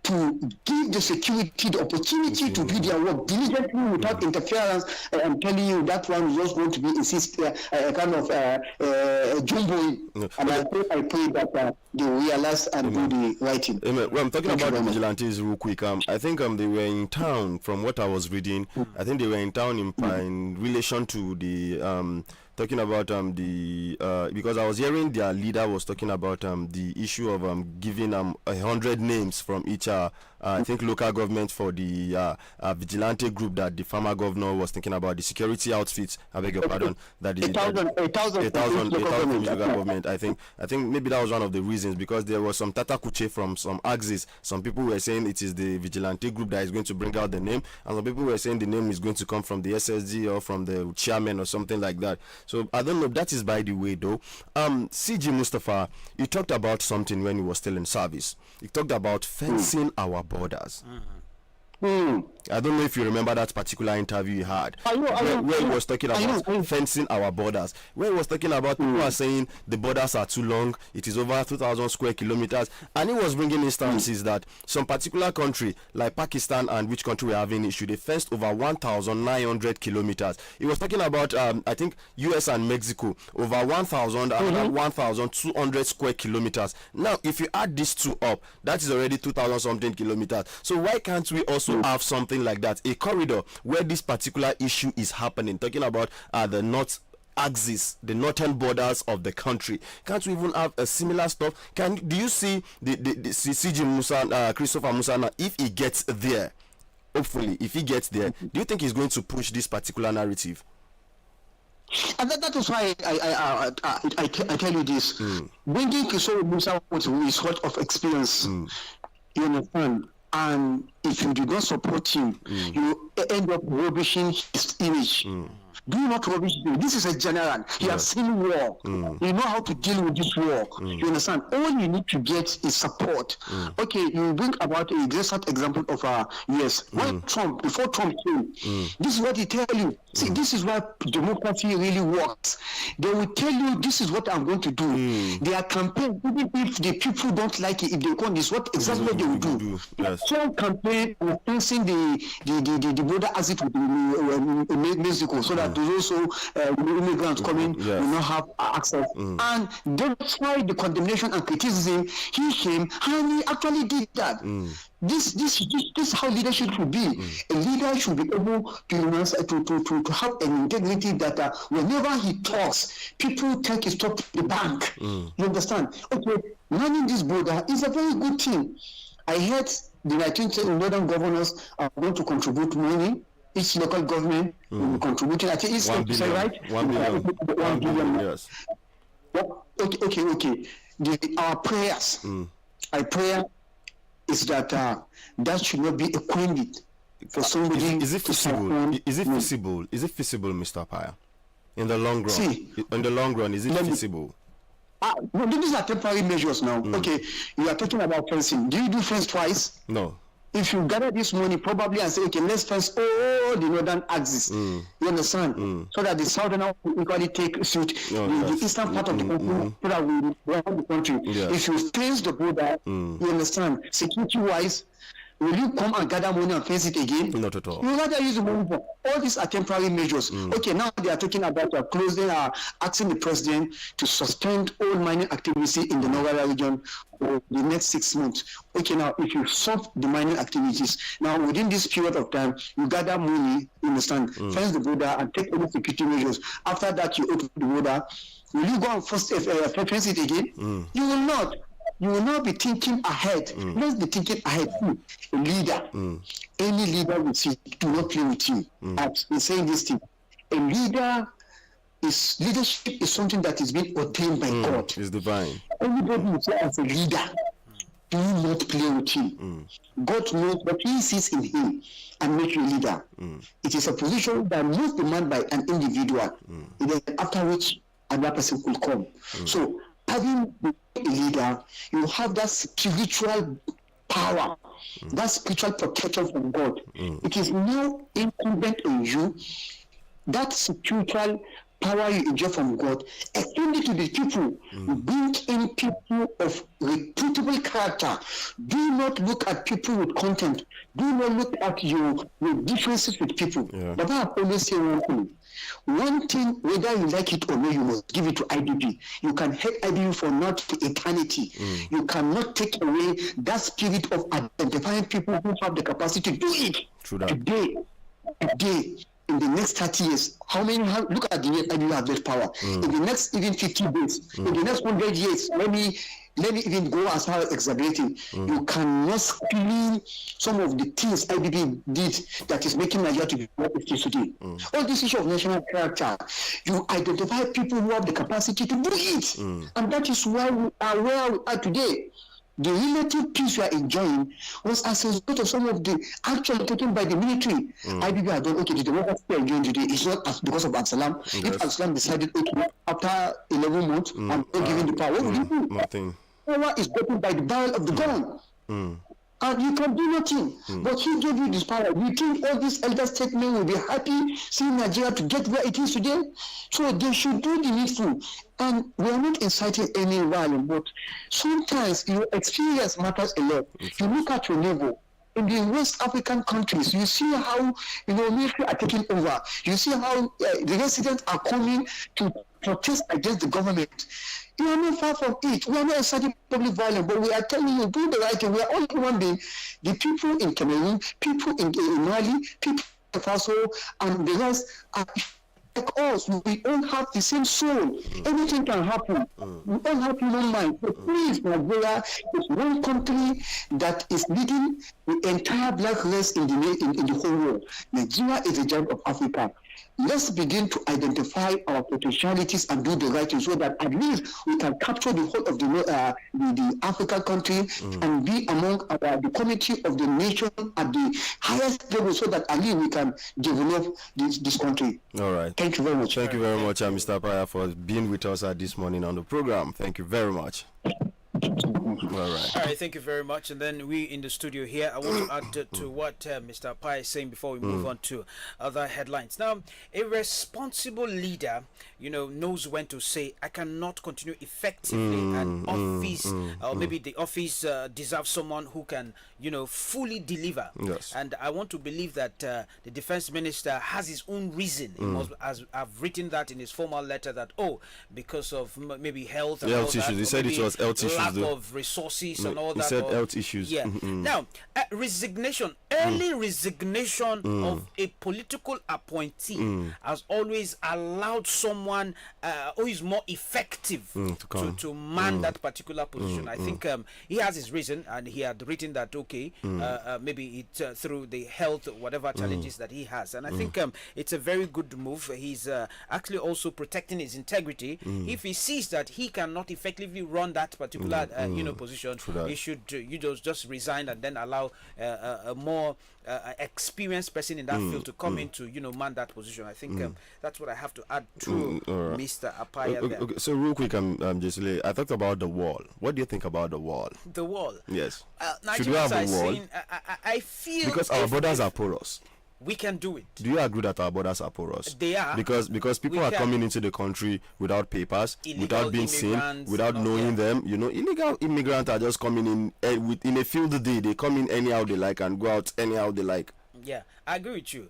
to give the security the opportunity to do their work diligently without interference, I'm telling you that one is just going to be a kind of jumbo. And I pray that they realize and do the right thing. Well, I'm talking about the vigilantes real quick. I think they were in town, from what I was reading. I think they were in town in relation to the talking about because I was hearing their leader was talking about the issue of giving 100 names from each I think local government for the vigilante group that the former governor was thinking about, the security outfits. I beg your pardon. That the 1,000 local government. I think maybe that was one of the reasons, because there was some Tata Kuche from some axis. Some people were saying it is the vigilante group that is going to bring out the name, and some people were saying the name is going to come from the SSG or from the chairman or something like that. So I don't know. That is by the way, though. CG Mustafa, you talked about something when you were still in service. You talked about fencing our borders. I don't know if you remember that particular interview you had, where he was talking about fencing our borders, where he was talking about people are saying the borders are too long, it is over 2,000 square kilometers, and he was bringing instances that some particular country like Pakistan, and which country we are having issue, they fenced over 1,900 kilometers. He was talking about I think US and Mexico over 1,000 and 1,200 square kilometers. Now if you add these two up, that is already 2,000 something kilometers. So why can't we also have something like that, a corridor where this particular issue is happening, talking about the north axis, the northern borders of the country? Can't we even have a similar stuff? Do you see the CG Musa, Christopher Musa, if he gets there, hopefully if he gets there, do you think he's going to push this particular narrative? And that is why I tell you this. Bringing Christopher Musa with his sort of experience, you understand, and if you do not support him, you end up rubbishing his image. Do not rubbish him. This is a general. He has seen war. You know how to deal with this war. You understand? All you need to get is support. Okay, you bring about a recent example of yes. When Trump, before Trump came, this is what he tell you. See, this is why democracy really works. They will tell you, this is what I'm going to do. Their campaign, even if the people don't like it, if they come, this is what exactly what they will do. Yes. Trump campaign was facing the border exit with Mexico, so that those also immigrants coming will not have access. And that's why the condemnation and criticism, he came and he actually did that. This is how leadership should be. A leader should be able to have an integrity that whenever he talks, people take his talk to the bank. You understand? Okay, managing this border is a very good thing. I heard the 19 northern governors are going to contribute money. Each local government will be contributing. I think it's 1 billion, right? 1 billion. 1 billion. Yes. Okay. Our prayers. Our prayer is that that should not be a candidate for somebody. Is it feasible? Is it feasible? Is it feasible, Mr. Paya? In the long run. See, in the long run, is it feasible? No, these are temporary measures now. Okay, you are talking about fencing. Do you do fence twice? No. If you gather this money probably and say, okay, let's fence all the northern axis, you understand? So that the southern will equally take suit the eastern part of the country, so that we run the country. If you fence the border, you understand, security-wise, will you come and gather money and fence it again? Not at all. You rather use the money for all these are temporary measures. Okay, now they are talking about closing, asking the president to suspend all mining activity in the Nogara region for the next 6 months. Okay, now if you stop the mining activities, now within this period of time, you gather money, you understand, fence the border and take all the security measures. After that, you open the border. Will you go and fence it again? You will not. You will not be thinking ahead. Let's be thinking ahead. A leader, any leader will see, do not play with you. I've been saying this thing. Leadership is something that is being ordained by God. It's divine. Everybody will say as a leader, do not play with him. God knows what he sees in him and make you a leader. It is a position that must be manned by an individual. And then after which another person will come. So having a leader, you have that spiritual power, that spiritual protection from God. It is now incumbent on you, that spiritual power you enjoy from God, extend it to the people. Bring in people of reputable character. Do not look at people with content. Do not look at your differences with people. But I always say one thing. One thing, whether you like it or not, you must give it to IDP. You can hate IDP for not to eternity. You cannot take away that spirit of identifying people who have the capacity to do it. Today, in the next 30 years, how many look at the years IDP have that power. In the next even 50 days, in the next 100 years, let me even go as far as exaggerating. You cannot screen some of the things IDP did that is making Nigeria to be what it is today. All this issue of national character, you identify people who have the capacity to do it. And that is why we are where we are today. The relative peace we are enjoying was as a result of some of the action taken by the military. IDP have done, okay, the democracy we are enjoying today is not because of Absalom. If Absalom decided, okay, after 11 months, I'm not giving the power, what would you do? Nothing. Power is broken by the barrel of the gun. And you can do nothing. But he gave you this power. You think all these elder statesmen will be happy seeing Nigeria to get where it is today? So they should do the needful. And we are not inciting any violence, but sometimes your experience matters a lot. You look at your neighbor. In the West African countries, you see how military are taking over. You see how the residents are coming to protest against the government. You are not far from it. We are not inciting public violence, but we are telling you, do the right thing. We are all human beings. The people in Cameroon, people in Mali, people in Faso, and the rest are like us. We all have the same soul. Anything can happen. We all have human mind. So please, Nigeria is one country that is leading the entire black race in the whole world. Nigeria is the giant of Africa. let's begin to identify our potentialities and do the right thing so that at least we can capture the whole of the African country and be among the community of the nation at the highest level so that at least we can develop this country. All right. Thank you very much. Thank you very much, Mr. Paya, for being with us this morning on the program. Thank you very much. All right, thank you very much. And then we in the studio here, I want to add to what Mr. Pai is saying before we move on to other headlines. Now, a responsible leader, knows when to say, I cannot continue effectively an office, or maybe the office deserves someone who can, fully deliver. Yes. And I want to believe that the defense minister has his own reason. He must, as I've written that in his formal letter, that, because of maybe health and health issues. He said it was health issues. Lack of resources and all that. He said health issues. Yeah. Now, resignation, early resignation of a political appointee has always allowed someone who is more effective to man that particular position. I think he has his reason, and he had written that, maybe it through the health, whatever challenges that he has. And I think it's a very good move. He's actually also protecting his integrity. If he sees that he cannot effectively run that particular position, he should just resign and then allow a more experienced person in that field to come in to man that position. I think that's what I have to add to Mr. Apaya there. Okay, so real quick, Jesile, I talked about the wall. What do you think about the wall? The wall. Yes. Should we have a wall? I feel because our borders are porous. We can do it. Do you agree that our borders are porous? They are. Because people are coming into the country without papers, without being seen, without knowing them. Illegal immigrants are just coming in a field day. They come in anyhow they like and go out anyhow they like. Yeah, I agree with you.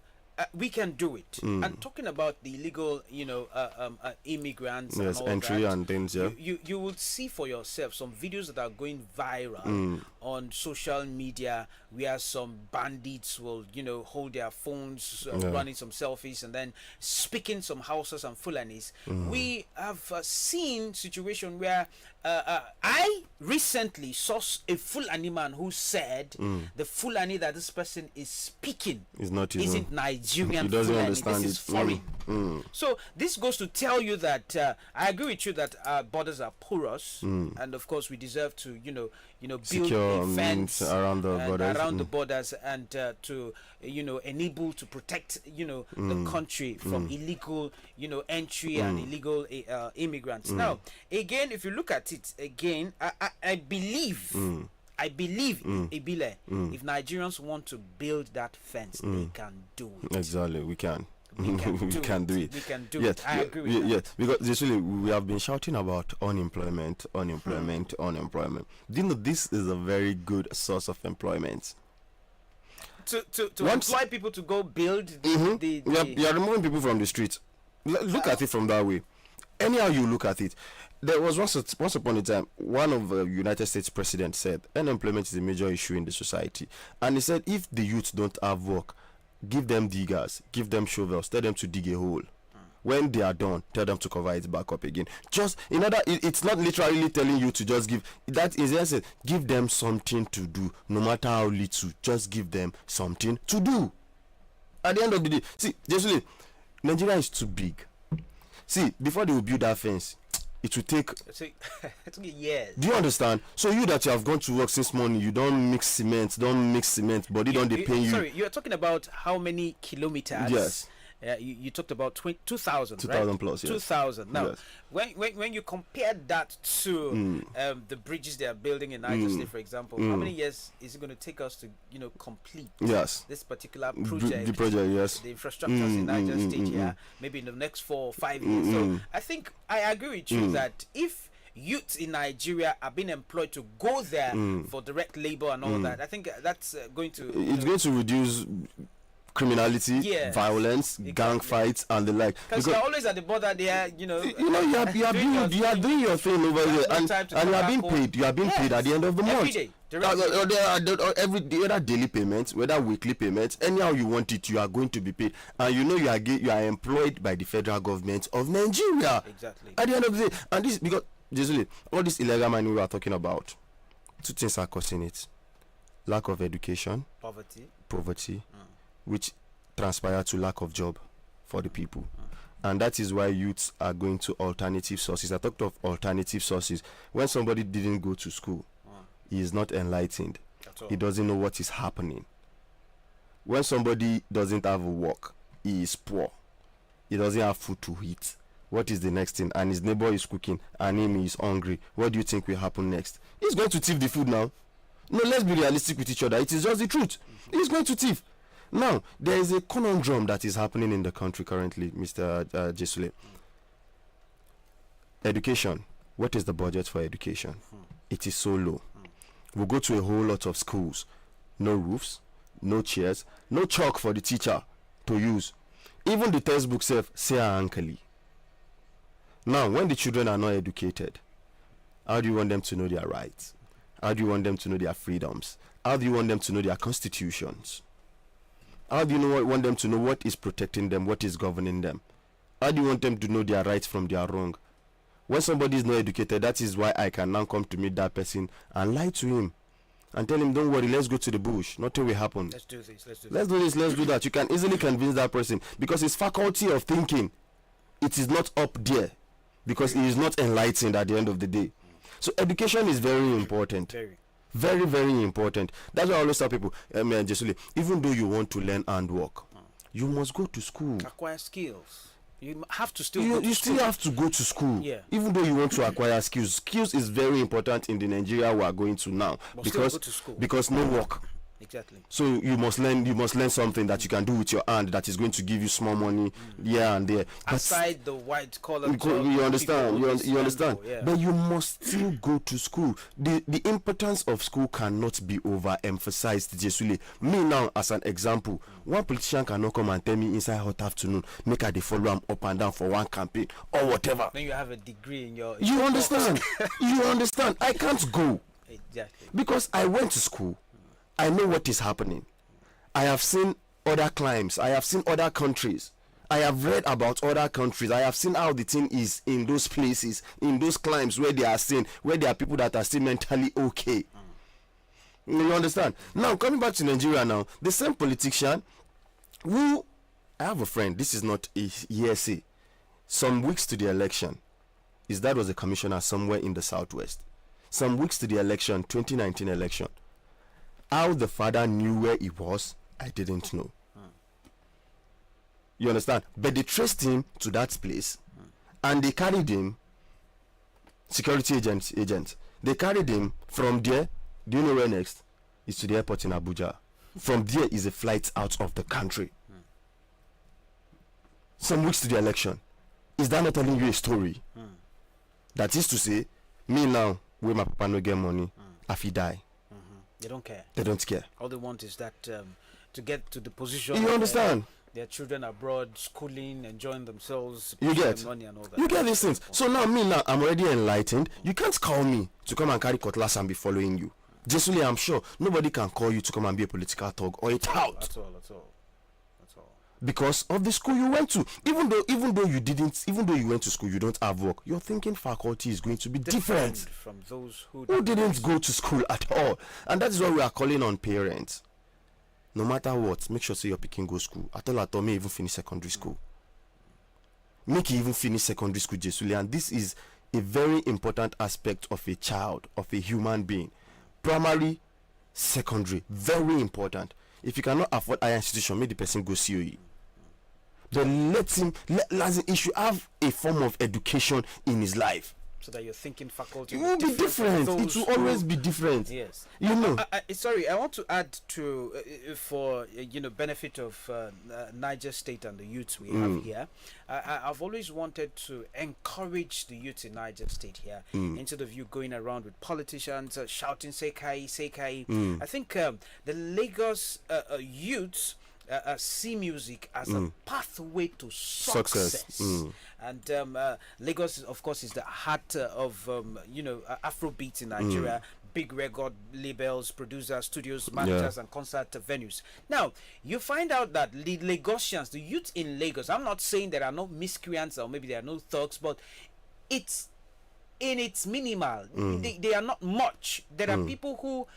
We can do it. And talking about the illegal, immigrants, yes, and all entry that, and things. Yeah, you will see for yourself some videos that are going viral on social media where some bandits will, hold their phones, running some selfies, and then speaking some Hausas and Fulanis. We have seen situation where I recently saw a Fulani man who said the Fulani that this person is speaking isn't Nigerian. He doesn't Fulani. understand this is foreign. So this goes to tell you that I agree with you that our borders are porous, and of course we deserve to build secure a fence around the borders and to enable to protect the country from illegal entry and illegal immigrants. Now again, if you look at it again, I believe Ibile, if Nigerians want to build that fence, they can do it. Exactly, we can. We can do it. We can do yes. it. I agree with that. Yes, because usually we have been shouting about unemployment. Do you know this is a very good source of employment? To employ people to go build you are removing people from the streets. Look at it from that way. Anyhow you look at it. There was once upon a time, one of the United States president said unemployment is a major issue in the society, and he said if the youth don't have work, give them diggers, give them shovels, tell them to dig a hole. When they are done, tell them to cover it back up again. Just it's not literally telling you to just give. That is essence. Give them something to do, no matter how little. Just give them something to do. At the end of the day, see, Jesule, Nigeria is too big. See, before they will build that fence, it will take years. Do you understand? So you that you have gone to work since morning, you don't mix cement, body don't they pay you. Sorry, you are talking about how many kilometers? Yes. You talked about 2,000, 2,000 right? plus, yes. 2,000. Now, yes. when you compare that to the bridges they are building in Niger State, for example, how many years is it going to take us to complete this particular project? The project, yes. The infrastructures in Niger State, maybe in the next 4 or 5 years. So I think I agree with you that if youths in Nigeria are being employed to go there for direct labor and all that, I think that's going to... It's going to reduce criminality, violence, gang fights, and the like. Because you're always at the border there, you are doing your thing over there, and you are being paid. You are being paid at the end of the month. Every day. Every whether daily payments, whether weekly payments, anyhow you want it, you are going to be paid, and you are employed by the federal government of Nigeria. Exactly. At the end of the day, and this because usually all this illegal money we are talking about, two things are causing it: lack of education, poverty. Which transpire to lack of job for the people. And that is why youths are going to alternative sources. I talked of alternative sources. When somebody didn't go to school, he is not enlightened. He doesn't know what is happening. When somebody doesn't have a work, he is poor. He doesn't have food to eat. What is the next thing? And his neighbor is cooking and him is hungry. What do you think will happen next? He's going to thief the food now. No, let's be realistic with each other. It is just the truth. He's going to thief. Now, there is a conundrum that is happening in the country currently, Mr. Jesule. Education. What is the budget for education? It is so low. We go to a whole lot of schools. No roofs, no chairs, no chalk for the teacher to use. Even the textbook self say ankle. Now, when the children are not educated, how do you want them to know their rights? How do you want them to know their freedoms? How do you want them to know their constitutions? How do you want them to know what is protecting them, what is governing them? How do you want them to know their rights from their wrong? When somebody is not educated, that is why I can now come to meet that person and lie to him and tell him, don't worry, let's go to the bush. Nothing will happen. Let's do this. Let's do this, let's do that. You can easily convince that person because his faculty of thinking, it is not up there because he is not enlightened at the end of the day. So education is very important. Very, very important. That's why I always tell people, Jesuli, even though you want to learn handwork, you must go to school. Acquire skills. You have to still you still have to go to school. Yeah. Even though you want to acquire skills. Skills is very important in the Nigeria we are going to now. But because, still go to school. Because no work. Exactly. So you must learn something that you can do with your hand that is going to give you small money here and there. Aside the white collar you understand. You understand. Yeah. But you must still go to school. The importance of school cannot be overemphasized, Jesuli. Me now, as an example, one politician cannot come and tell me inside hot afternoon, make her dey follow am up and down for one campaign or whatever. Then you have a degree in your You understand? You understand? I can't go. Exactly. Because I went to school. I know what is happening. I have seen other climes. I have seen other countries. I have read about other countries. I have seen how the thing is in those places, in those climes where they are seen, where there are people that are still mentally okay. You understand? Now, coming back to Nigeria now, the same politician who, I have a friend, this is not a hearsay, some weeks to the election, his dad was a commissioner somewhere in the southwest. Some weeks to the election, 2019 election. How the father knew where he was, I didn't know. You understand? But they traced him to that place and they carried him, security agent. They carried him from there. Do you know where next? It's to the airport in Abuja. From there is a flight out of the country. Some weeks to the election. Is that not telling you a story? That is to say, me now, where my papa no get money, if he die. They don't care. They don't care. All they want is that to get to the position. You understand? Their children abroad, schooling, enjoying themselves, you get money and all that. You get these things. So now I'm already enlightened. You can't call me to come and carry cutlass and be following you. Jesuli, I'm sure nobody can call you to come and be a political thug or a tout. That's all. Because of the school you went to. Even though you went to school, you don't have work. Your thinking faculty is going to be different from those who didn't go to school at all. And that is why we are calling on parents. No matter what, make sure your pikin go school. At all, may even finish secondary school. Make you even finish secondary school, Jesuli. And this is a very important aspect of a child, of a human being. Primary, secondary, very important. If you cannot afford higher institution, make the person go COE. Then he should have a form of education in his life. So that your thinking faculty will be different. It will always be different. Yes. You know. Sorry, I want to add to for benefit of Niger State and the youths we have here. I've always wanted to encourage the youths in Niger State here instead of you going around with politicians shouting "Sekai, Sekai." I think the Lagos youths see music as a pathway to success. And Lagos, of course, is the heart of Afrobeat in Nigeria. Big record labels, producers, studios, managers, and concert venues. Now, you find out that the Lagosians, the youth in Lagos, I'm not saying there are no miscreants or maybe there are no thugs, but it's minimal. They are not much. There are people who,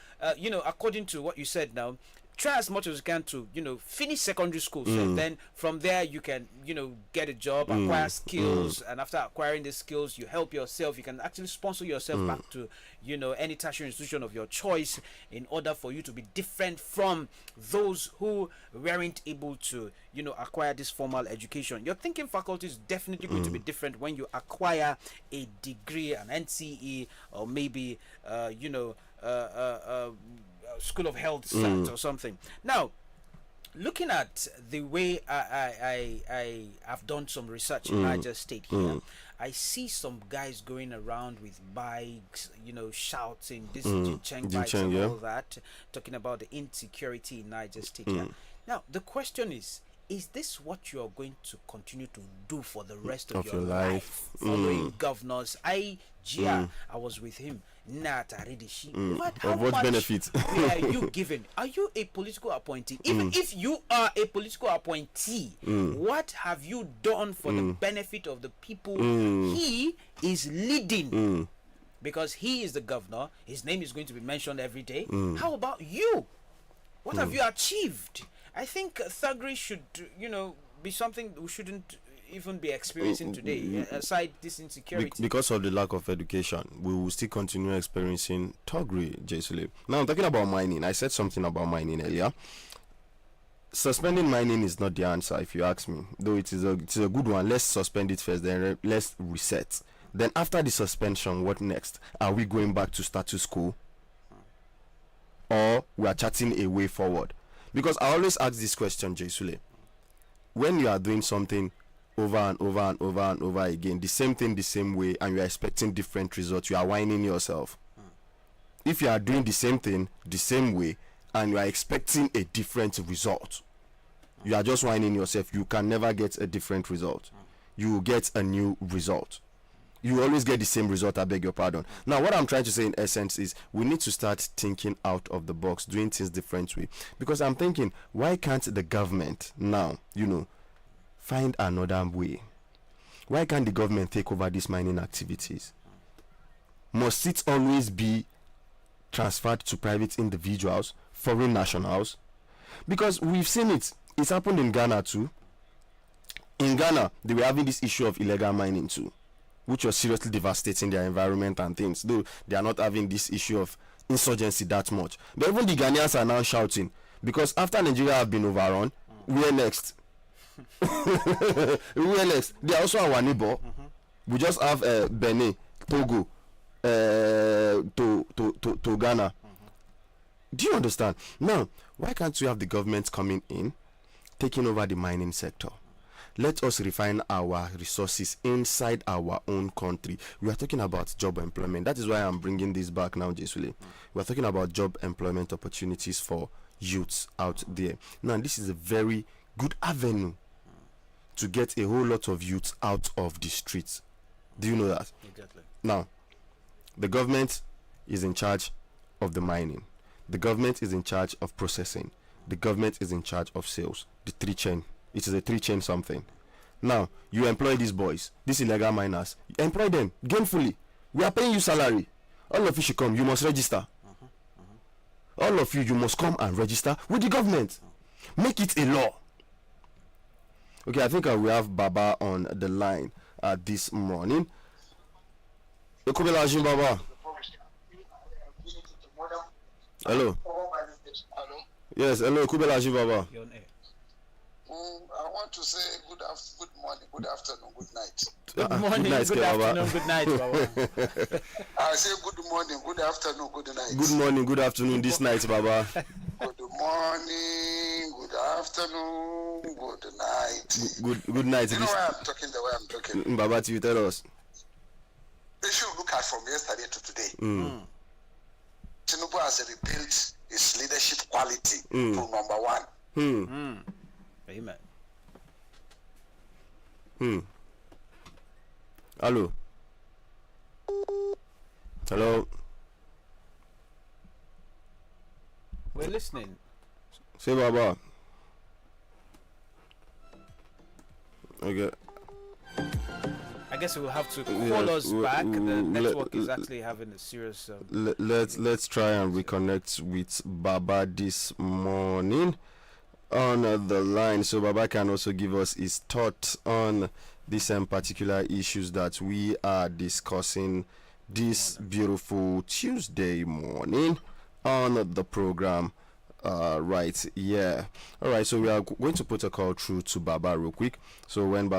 according to what you said now, try as much as you can to, finish secondary school. So then from there you can, get a job, acquire skills, and after acquiring the skills, you help yourself. You can actually sponsor yourself back to, any tertiary institution of your choice, in order for you to be different from those who weren't able to, acquire this formal education. Your thinking faculty is definitely going to be different when you acquire a degree, an NCE, or maybe, School of Health or something. Now, looking at the way I have done some research in Niger State here, I see some guys going around with bikes, shouting this Jincheng bikes and all that, talking about the insecurity in Niger State here. Now, the question is this what you are going to continue to do for the rest of your life? Following governors, I was with him. What benefit are you giving? Are you a political appointee? Even if you are a political appointee, what have you done for the benefit of the people he is leading? Because he is the governor, his name is going to be mentioned every day. How about you? What have you achieved? I think thuggery should, be something we shouldn't even be experiencing today, aside this insecurity. Because of the lack of education, we will still continue experiencing thuggery, J. Now, I'm talking about mining. I said something about mining earlier. Suspending mining is not the answer, if you ask me. Though it is a good one. Let's suspend it first, then let's reset. Then after the suspension, what next? Are we going back to status quo? Or we are charting a way forward? Because I always ask this question, J. Sule. When you are doing something over and over and over and over again, the same thing the same way, and you are expecting different results, you are whining yourself. If you are doing the same thing the same way and you are expecting a different result, you are just whining yourself. You can never get a different result. You will get a new result. You always get the same result, I beg your pardon. Now, what I'm trying to say in essence is we need to start thinking out of the box, doing things different way. Because I'm thinking, why can't the government now, find another way? Why can't the government take over these mining activities? Must it always be transferred to private individuals, foreign nationals? Because we've seen it. It's happened in Ghana too. In Ghana, they were having this issue of illegal mining too, which was seriously devastating their environment and things, though they are not having this issue of insurgency that much. But even the Ghanaians are now shouting, because after Nigeria have been overrun, where next? Where next? They are also our neighbor. We just have Benin, Togo, to Ghana. Do you understand? Now, why can't we have the government coming in, taking over the mining sector? Let us refine our resources inside our own country. We are talking about job employment. That is why I'm bringing this back now, Jesule. We are talking about job employment opportunities for youths out there. Now, this is a very good avenue to get a whole lot of youths out of the streets. Do you know that? Exactly. Now, the government is in charge of the mining. The government is in charge of processing. The government is in charge of sales. The three chain. It is a three chain something. Now, you employ these boys, these illegal miners. You employ them gainfully. We are paying you salary. All of you should come. You must register. All of you must come and register with the government. Make it a law. Okay, I think we have Baba on the line this morning. Ekubela Baba. Hello. Hello. Yes, hello, Ekubela Baba. You're on air. I want to say good morning, good afternoon, good night. Good morning, good afternoon, good night, Baba. I say good morning, good afternoon, good night. Good morning, good afternoon, this night, Baba. Good morning, good afternoon, good night. Good night. You know why I'm talking the way I'm talking? Baba, you tell us. You should look at from yesterday to today. Tinubu has rebuilt his leadership quality to number one. Amen. Hello. Hello. We're listening. Say Baba. Okay. I guess we'll have to call us back. The network is actually having a serious. Let's try and reconnect with Baba this morning on the line, so Baba can also give us his thoughts on these particular issues that we are discussing this beautiful Tuesday morning on the program. Right, yeah. All right, so we are going to put a call through to Baba real quick. So when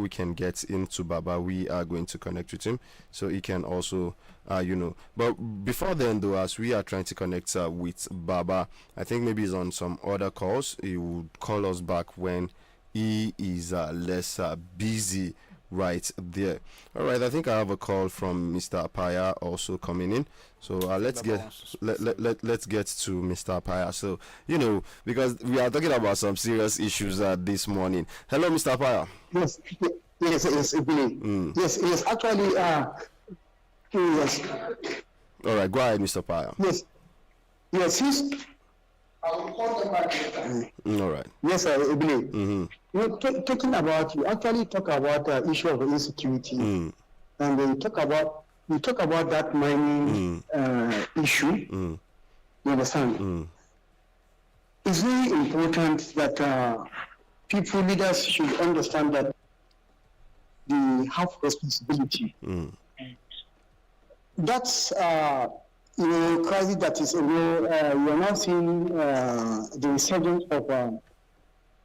we can get into Baba, we are going to connect with him so he can also, But before then, though, as we are trying to connect with Baba, I think maybe he's on some other calls. He would call us back when he is less busy right there. All right, I think I have a call from Mr. Apaya also coming in. So let's get to Mr. Apaya. So because we are talking about some serious issues this morning. Hello, Mr. Apaya. Yes, yes, yes. Actually, yes. All right, go ahead, Mr. Apaya. Yes. All right. Yes, I believe. Talking about, you actually talk about the issue of insecurity, and then you talk about that mining issue. You understand? It's very important that leaders should understand that they have responsibility. That's crisis that is, we are now seeing the resurgence of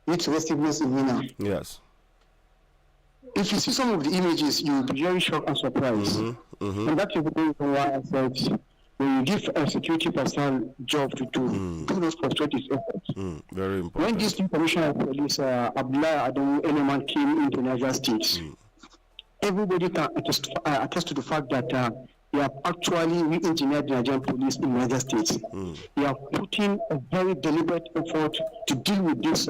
youth restiveness in Mina. Yes. If you see some of the images, you'll be very shocked and surprised. And that's the reason why I said, when you give a security personnel job to do not frustrate his efforts. Very important. When this new commissioner of police, Abdullah Adamu Eleman, came into Niger State, everybody can attest to the fact that they have actually re-engineered the Nigerian police in Niger State. They have put in a very deliberate effort to deal with this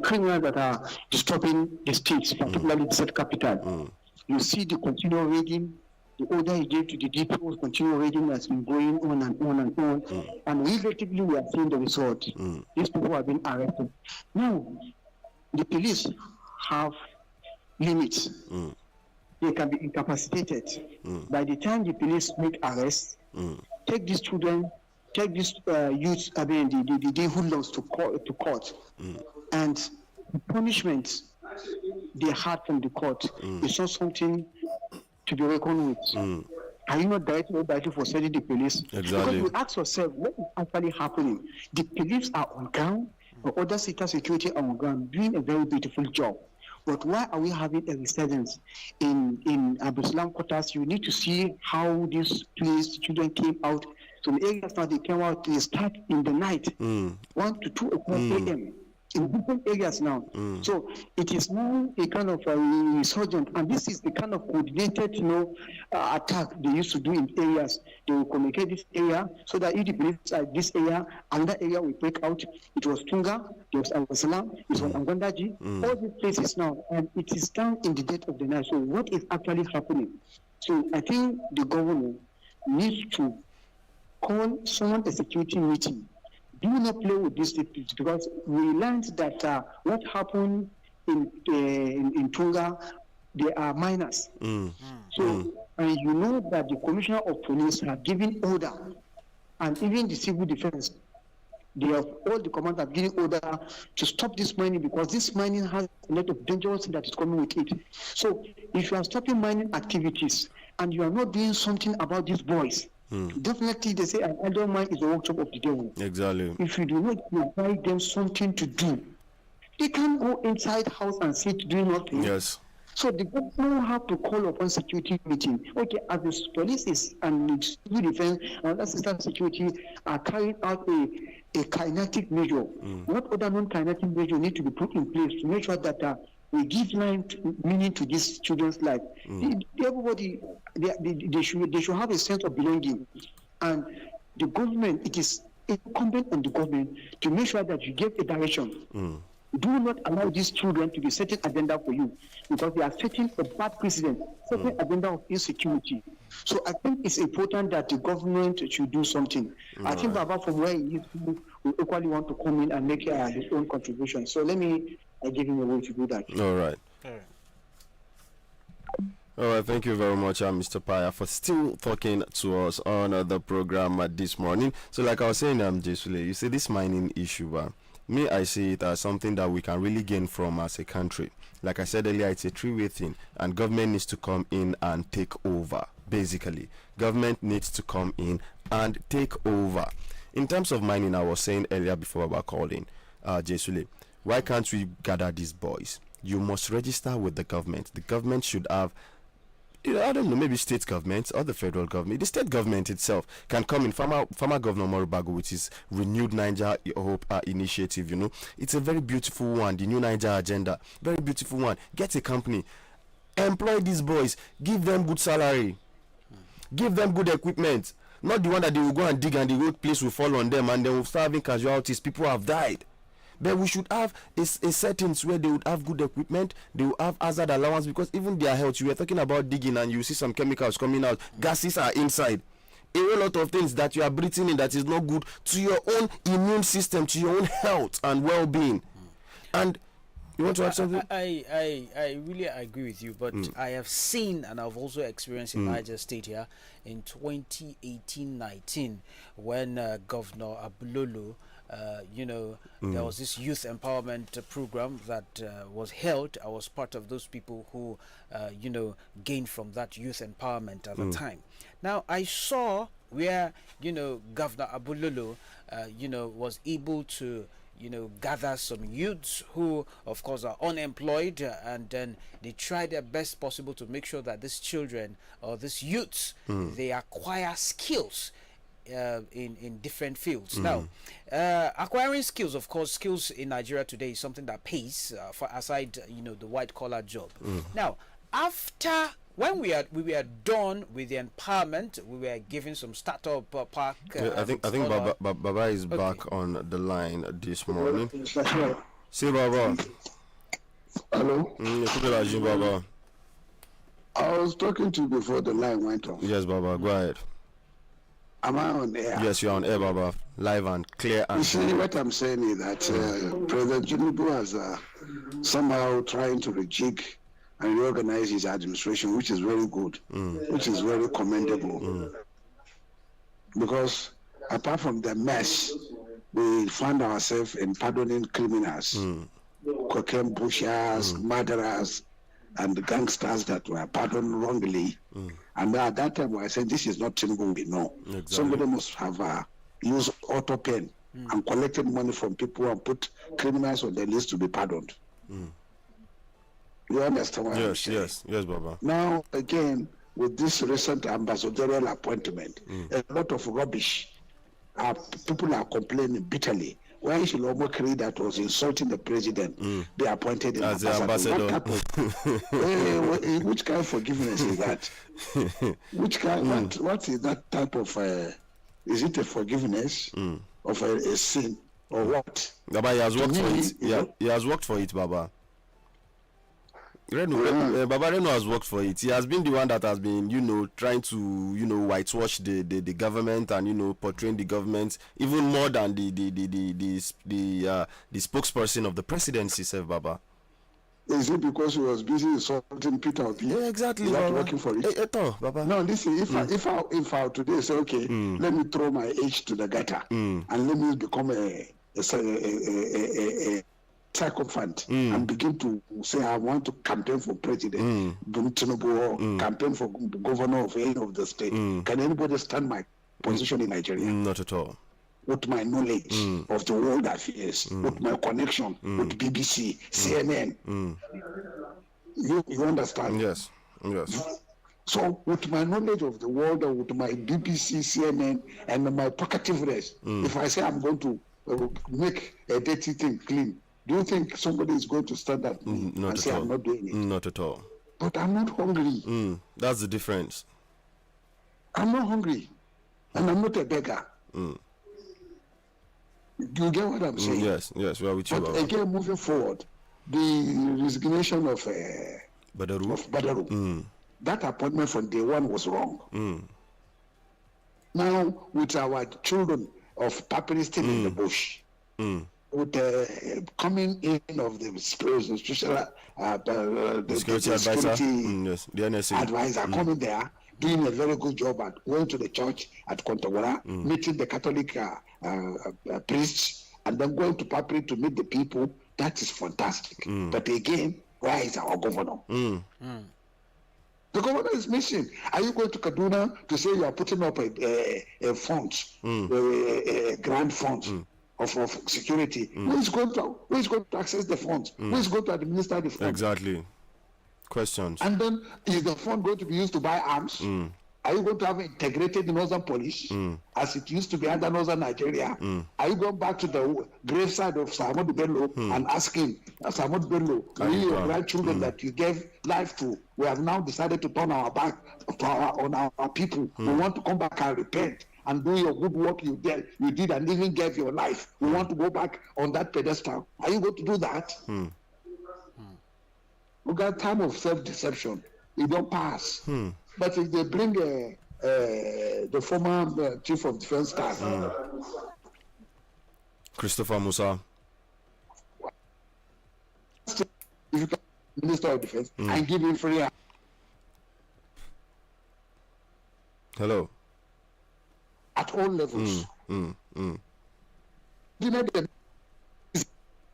criminals that are disturbing the states, particularly the state capital. You see the continual raiding, the order he gave to the depots, continual raiding has been going on and on and on. And relatively, we are seeing the result. These people have been arrested. Now, the police have limits. They can be incapacitated. By the time the police make arrests, take these children, take these youths, the hoodlums to court. And the punishment they had from the court is not something to be reckoned with. Are you not directly for sending the police? Exactly. Because you ask yourself, what is actually happening? The police are on ground, the other security are on ground, doing a very beautiful job. But why are we having a resurgence in Abu Salam quarters? You need to see how these children came out. Some areas now they came out, they start in the night, 1 to 2 o'clock a.m. in different areas now. So it is now a kind of a resurgence, and this is the kind of coordinated, attack they used to do in areas. They will communicate this area so that if the police are this area, another area will break out. It was Tunga, it was Al-Salam, it was Angondaji, all these places now, and it is down in the dead of the night. So what is actually happening? So I think the government needs to call someone a security meeting. Do not play with these people, because we learned that what happened in Tunga, they are minors. So, and you know that the commissioner of police have given order, and even the civil defense, they have all the commanders have given order to stop this mining, because this mining has a lot of dangerous things that is coming with it. So, if you are stopping mining activities and you are not doing something about these boys, definitely they say an idle mind is the workshop of the devil. Exactly. If you do not provide them something to do, they can't go inside house and sit doing nothing. Yes. So the government have to call upon security meeting. Okay, as the police is and civil defense and assistant security are carrying out a kinetic measure. What other non-kinetic measure need to be put in place to make sure that we give meaning to these children's life? Everybody, they should have a sense of belonging, and the government, it is incumbent on the government to make sure that you give a direction. Do not allow these children to be setting agenda for you, because they are setting a bad precedent, setting agenda of insecurity. So I think it's important that the government should do something. I think Baba, from where he is, will equally want to come in and make his own contribution. So let me give him a way to do that. All right. All right, thank you very much, Mr. Paya, for still talking to us on the program this morning. So, like I was saying, Jesule, you see this mining issue. Me, I see it as something that we can really gain from as a country. Like I said earlier, it's a three-way thing, and government needs to come in and take over. Basically, government needs to come in and take over. In terms of mining, I was saying earlier before about calling, Jesule, why can't we gather these boys? You must register with the government. The government should have, I don't know, maybe state government or the federal government. The state government itself can come in. Former Governor Morubago with his renewed Niger Hope initiative, it's a very beautiful one. The new Niger agenda, very beautiful one. Get a company, employ these boys, give them good salary, give them good equipment. Not the one that they will go and dig and the road place will fall on them and they will start having casualties. People have died. But we should have a settings where they would have good equipment, they will have hazard allowance, because even their health, you were talking about digging and you see some chemicals coming out, gases are inside. A whole lot of things that you are breathing in that is not good to your own immune system, to your own health and well-being. And you want to add something? I really agree with you, but I have seen and I've also experienced in Niger State here in 2018-19 when Governor Abulolo, there was this youth empowerment program that was held. I was part of those people who, gained from that youth empowerment at the time. Now, I saw where, Governor Abulolo, was able to, gather some youths who, of course, are unemployed, and then they try their best possible to make sure that these children or these youths, they acquire skills in different fields. Now, acquiring skills, of course, skills in Nigeria today is something that pays for aside, the white collar job. Now, after when we were done with the empowerment, we were given some startup park. I think Baba is back on the line this morning. See, Baba. Hello. Baba. I was talking to you before the line went off. Yes, Baba. Go ahead. Am I on air? Yes, you're on air, Baba. Live and clear. And you see, what I'm saying is that President Tinubu has somehow trying to rejig and reorganize his administration, which is very good, which is very commendable. Because apart from the mess, we find ourselves in pardoning criminals, cocaine pushers, murderers, and gangsters that were pardoned wrongly. And at that time, I said, this is not Tinubu we know. Exactly. Somebody must have used auto pen and collected money from people and put criminals on the list to be pardoned. You understand what I'm saying? Yes, Baba. Now, again, with this recent ambassadorial appointment, a lot of rubbish. People are complaining bitterly. Why should Omokri, that was insulting the president, be appointed in as ambassador? Which kind of forgiveness is that? Which kind? What is that type of? Is it a forgiveness of a sin or what? Baba, he has worked for it. Yeah, he has worked for it, Baba. Baba Reno has worked for it. He has been the one that has been, trying to, whitewash the government and, portraying the government even more than the spokesperson of the presidency, Sir Baba. Is it because he was busy insulting Peter Obi? Yeah, exactly. He's not working for it. Baba. No, listen. If I today say, okay, let me throw my age to the gutter and let me become a sycophant and begin to say I want to campaign for president, Tinubu, campaign for governor of any of the state. Can anybody stand my position in Nigeria? Not at all. With my knowledge of the world affairs, with my connection with BBC, CNN. You understand? Yes. So with my knowledge of the world, with my BBC, CNN, and my pocketiveness, if I say I'm going to make a dirty thing clean, do you think somebody is going to stand at me and say I'm not doing it? Not at all. But I'm not hungry. That's the difference. I'm not hungry. And I'm not a beggar. Do you get what I'm saying? Yes, we are with you. But again, moving forward, the resignation of Badaru, that appointment from day one was wrong. Now, with our children of papering still in the bush, with the coming in of the special The security advisor. Yes, the NSA. Advisor coming there, doing a very good job at going to the church at Kontagora, meeting the Catholic priests, and then going to Papri to meet the people. That is fantastic. But again, where is our governor? The governor is missing. Are you going to Kaduna to say you are putting up a fund, a grand fund of security? Who is going to access the funds? Who is going to administer the funds? Exactly. Questions. And then is the fund going to be used to buy arms? Are you going to have integrated northern police as it used to be under northern Nigeria? Are you going back to the graveside of Samud Bello and asking Samud Bello, we your grandchildren that you gave life to, we have now decided to turn our back on our people. We want to come back and repent and do your good work you did and even gave your life. We want to go back on that pedestal. Are you going to do that? We got time of self-deception. It don't pass. But if they bring the former chief of defense staff, Christopher Musa, if you can, Minister of Defense, and give him free. Hello. At all levels. You know,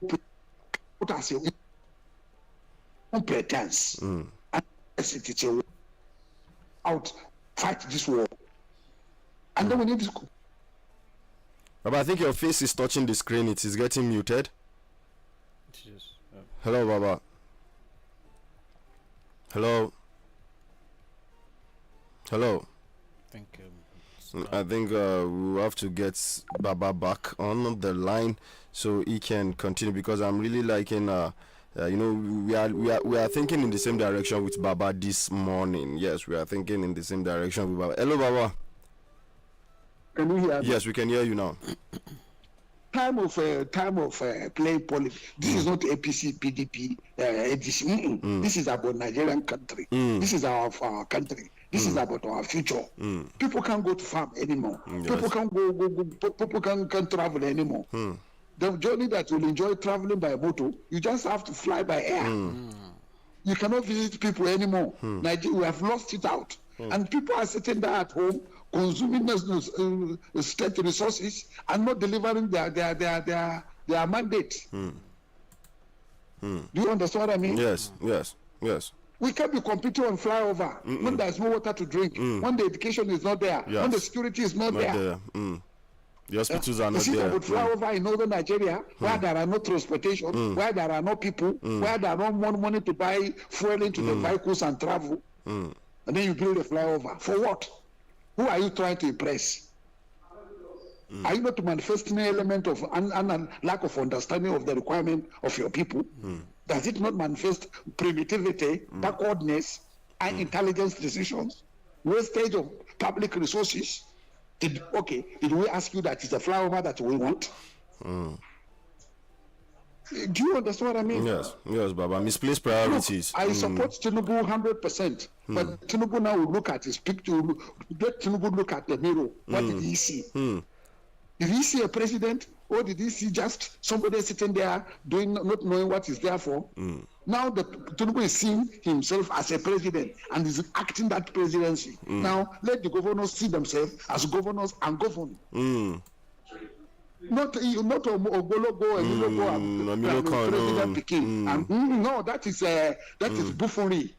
put us a pretense. And it's a out, fight this war. And then we need to. But I think your face is touching the screen. It is getting muted. Hello, Baba. Hello. Hello. I think we'll have to get Baba back on the line so he can continue, because I'm really liking we are thinking in the same direction with Baba this morning. Yes, we are thinking in the same direction with Baba. Hello, Baba. Can you hear me? Yes, we can hear you now. Time of playing politics. This is not APC, PDP, ADC. This is about Nigerian country. This is our country. This is about our future. People can't go to farm anymore. Yes. People can't go. People can't travel anymore. The journey that will enjoy traveling by motor, you just have to fly by air. You cannot visit people anymore. Nigeria, we have lost it out. And people are sitting there at home, consuming state resources and not delivering their mandate. Do you understand what I mean? Yes. We can't be competing on flyover when there's no water to drink, when the education is not there, when the security is not there. The hospitals are not there. About flyover in northern Nigeria, where there are no transportation, where there are no people, where there are no more money to buy fuel into the vehicles and travel, and then you build a flyover. For what? Who are you trying to impress? Are you not manifesting an element of lack of understanding of the requirement of your people? Does it not manifest primitivity, backwardness, and intelligence decisions, wastage of public resources? Did we ask you that it's a flyover that we want? Do you understand what I mean? Yes, Baba. Misplaced priorities. Look, I support Tinubu 100%, but Tinubu now will look at his picture. Let Tinubu look at the mirror. What did he see? Did he see a president, or did he see just somebody sitting there not knowing what he's there for? Now the Tinubu is seeing himself as a president and is acting that presidency. Now let the governors see themselves as governors and govern. Not Ogologo and President Peking. No, that is buffoonery.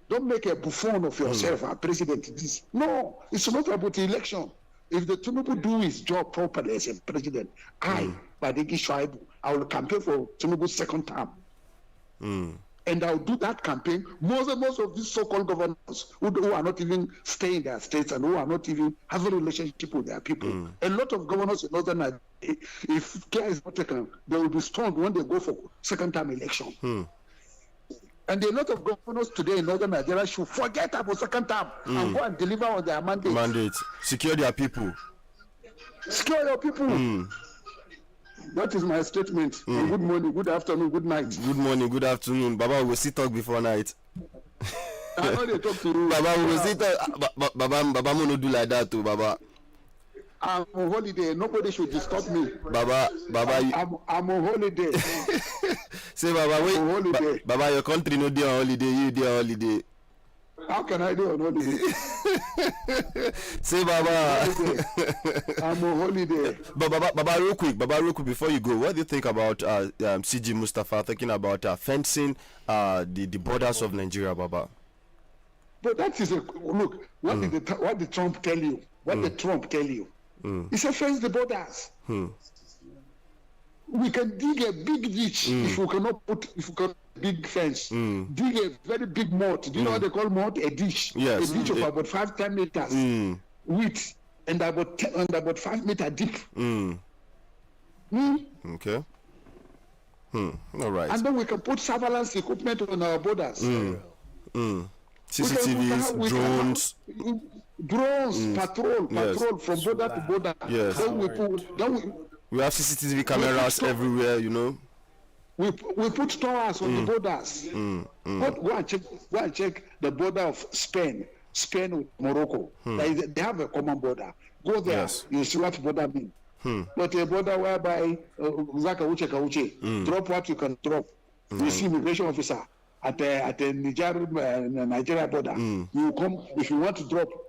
Don't make a buffoon of yourself, a president. No, it's not about the election. If the Tinubu do his job properly as a president, Badeggi Shaibu, I will campaign for Tinubu's second term. And I'll do that campaign. Most of these so-called governors who are not even staying in their states and who are not even having a relationship with their people. A lot of governors in Northern Nigeria, if care is not taken, they will be stoned when they go for second term election. And a lot of governors today in Northern Nigeria should forget about second term and go and deliver on their mandate. Secure their people. Secure your people. That is my statement. Good morning, good afternoon, good night. Good morning, good afternoon. Baba, we'll sit talk before night. I know they talk to you. Baba, we'll sit talk. Baba, no do like that too, Baba. I'm on holiday. Nobody should disturb me. Baba, I'm on holiday. Say, Baba, wait. On holiday. Baba, your country no dey on holiday. You dey on holiday. How can I do on holiday? Say, Baba. I'm on holiday. But Baba, real quick, before you go, what do you think about CG Mustafa thinking about fencing the borders of Nigeria, Baba? But that is look. What did Trump tell you? What did Trump tell you? He said, fence the borders. We can dig a big ditch if we cannot big fence. Dig a very big moat. Do you know what they call moat? A ditch. Yes. A ditch of about 5-10 meters width and about 5 meter deep. Okay. All right. And then we can put surveillance equipment on our borders. CCTVs, drones, patrol from border to border. Yes. We have CCTV cameras everywhere, you know. We put towers on the borders. Go and check the border of Spain with Morocco. They have a common border. Go there, you see what border mean. But a border whereby drop what you can drop. You see immigration officer at the Nigeria border. You come if you want to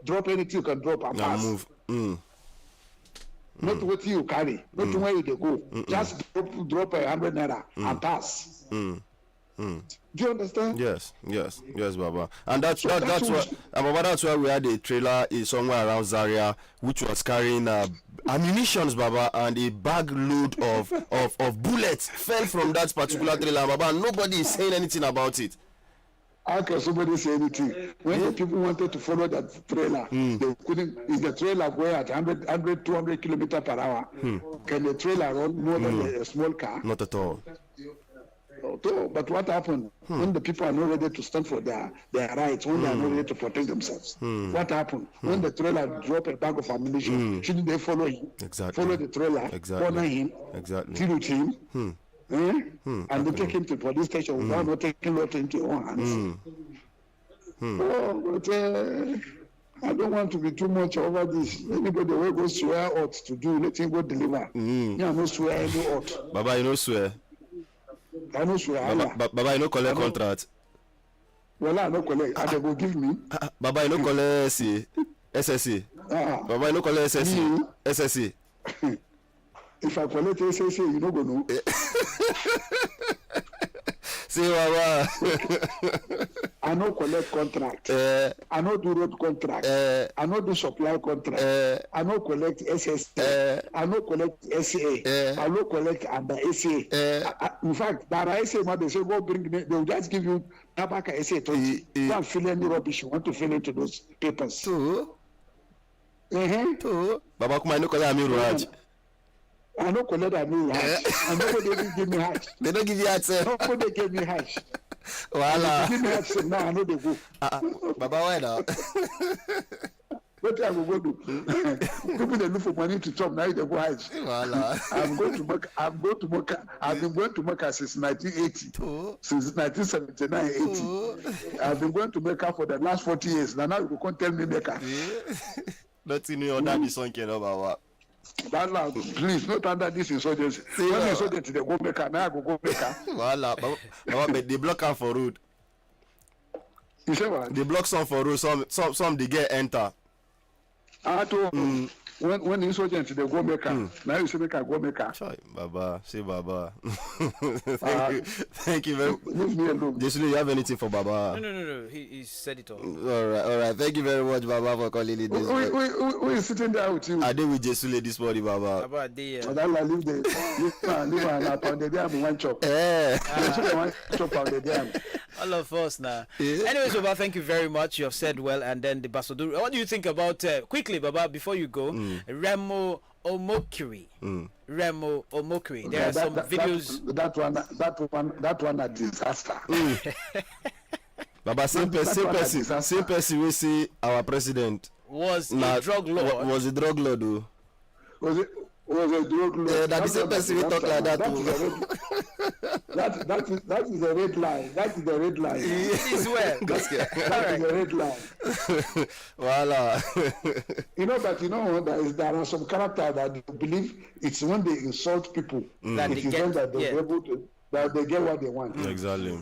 drop anything you can drop and pass. Move. Not what you carry, not where you go. Just drop 100 naira and pass. Do you understand? Yes, Baba. And that's why we had a trailer somewhere around Zaria which was carrying ammunitions, Baba, and a bag load of bullets fell from that particular trailer, Baba, and nobody is saying anything about it. How can somebody say anything? When the people wanted to follow that trailer, they couldn't. Is the trailer going at 100, 200 kilometers per hour? Can the trailer run more than a small car? Not at all. But what happened when the people are not ready to stand for their rights, when they are not ready to protect themselves? What happened when the trailer drop a bag of ammunition? Shouldn't they follow him? Exactly. Follow the trailer, corner him, deal with him, and they take him to the police station without not taking law into your own hands. But I don't want to be too much over this. Anybody who goes swear ought to do, let him go deliver. Yeah, no swear any ought. Baba, you know swear. I know swear. Baba, you know collect contract. Well, I know collect. And they go give me. Baba, you know collect SSA. Baba, you know collect SSA. If I collect SSA, you no go know. See, Baba. I no collect contract. I no do road contract. I no do supply contract. I no collect SSA. I no collect SA. I no collect under SA. In fact, that SA, they say go bring. They will just give you Tabaka SA 20. Go and fill any rubbish you want to fill into those papers. Baba, come on, no collect Amiru Hajj. I no collect Amiru Hajj. And nobody will give me Hajj. They don't give you Hajj, sir. Nobody gave me Hajj. Voila. Give me Hajj, now I know they go. Baba, why now? What I will go do? People they look for money to chop, now they go Hajj. Voila. I'm going to Mecca. I've been going to Mecca since 1980. Since 1979, 80. I've been going to Mecca for the last 40 years. Now you can't tell me Mecca. Nothing new under the sun, you know, Baba. That now, please, not under this insurgency. When insurgency, they go Mecca. Now I go Mecca. Voila. Baba, but they block her for road. You say what? They block some for road. Some they get enter. When insurgency they go Mecca. Now you say Mecca go Mecca. Baba, say Baba. Thank you very much. Leave me alone. Jesuli, you have anything for Baba? No. He said it all. All right. Thank you very much, Baba, for calling it this morning. Who is sitting there with you? I did with Jesuli this morning, Baba. Baba, leave and pound the damn one chop. One chop on the damn. All of us now. Anyways, Baba, thank you very much. You have said well. And then the Basoduru. What do you think about quickly, Baba, before you go? Remo Omokiri. Remo Omokiri. There are some videos. That one a disaster. Baba, same person we see our president was a drug lord. Was a drug lord, though. Was was a drug lord. That is a person we talk like that too. That is a red line. That is a red line. It is well. That is a red line. Voila. There are some characters that they believe it's when they insult people that it they is get, when that they're able to, that they get what they want. Exactly.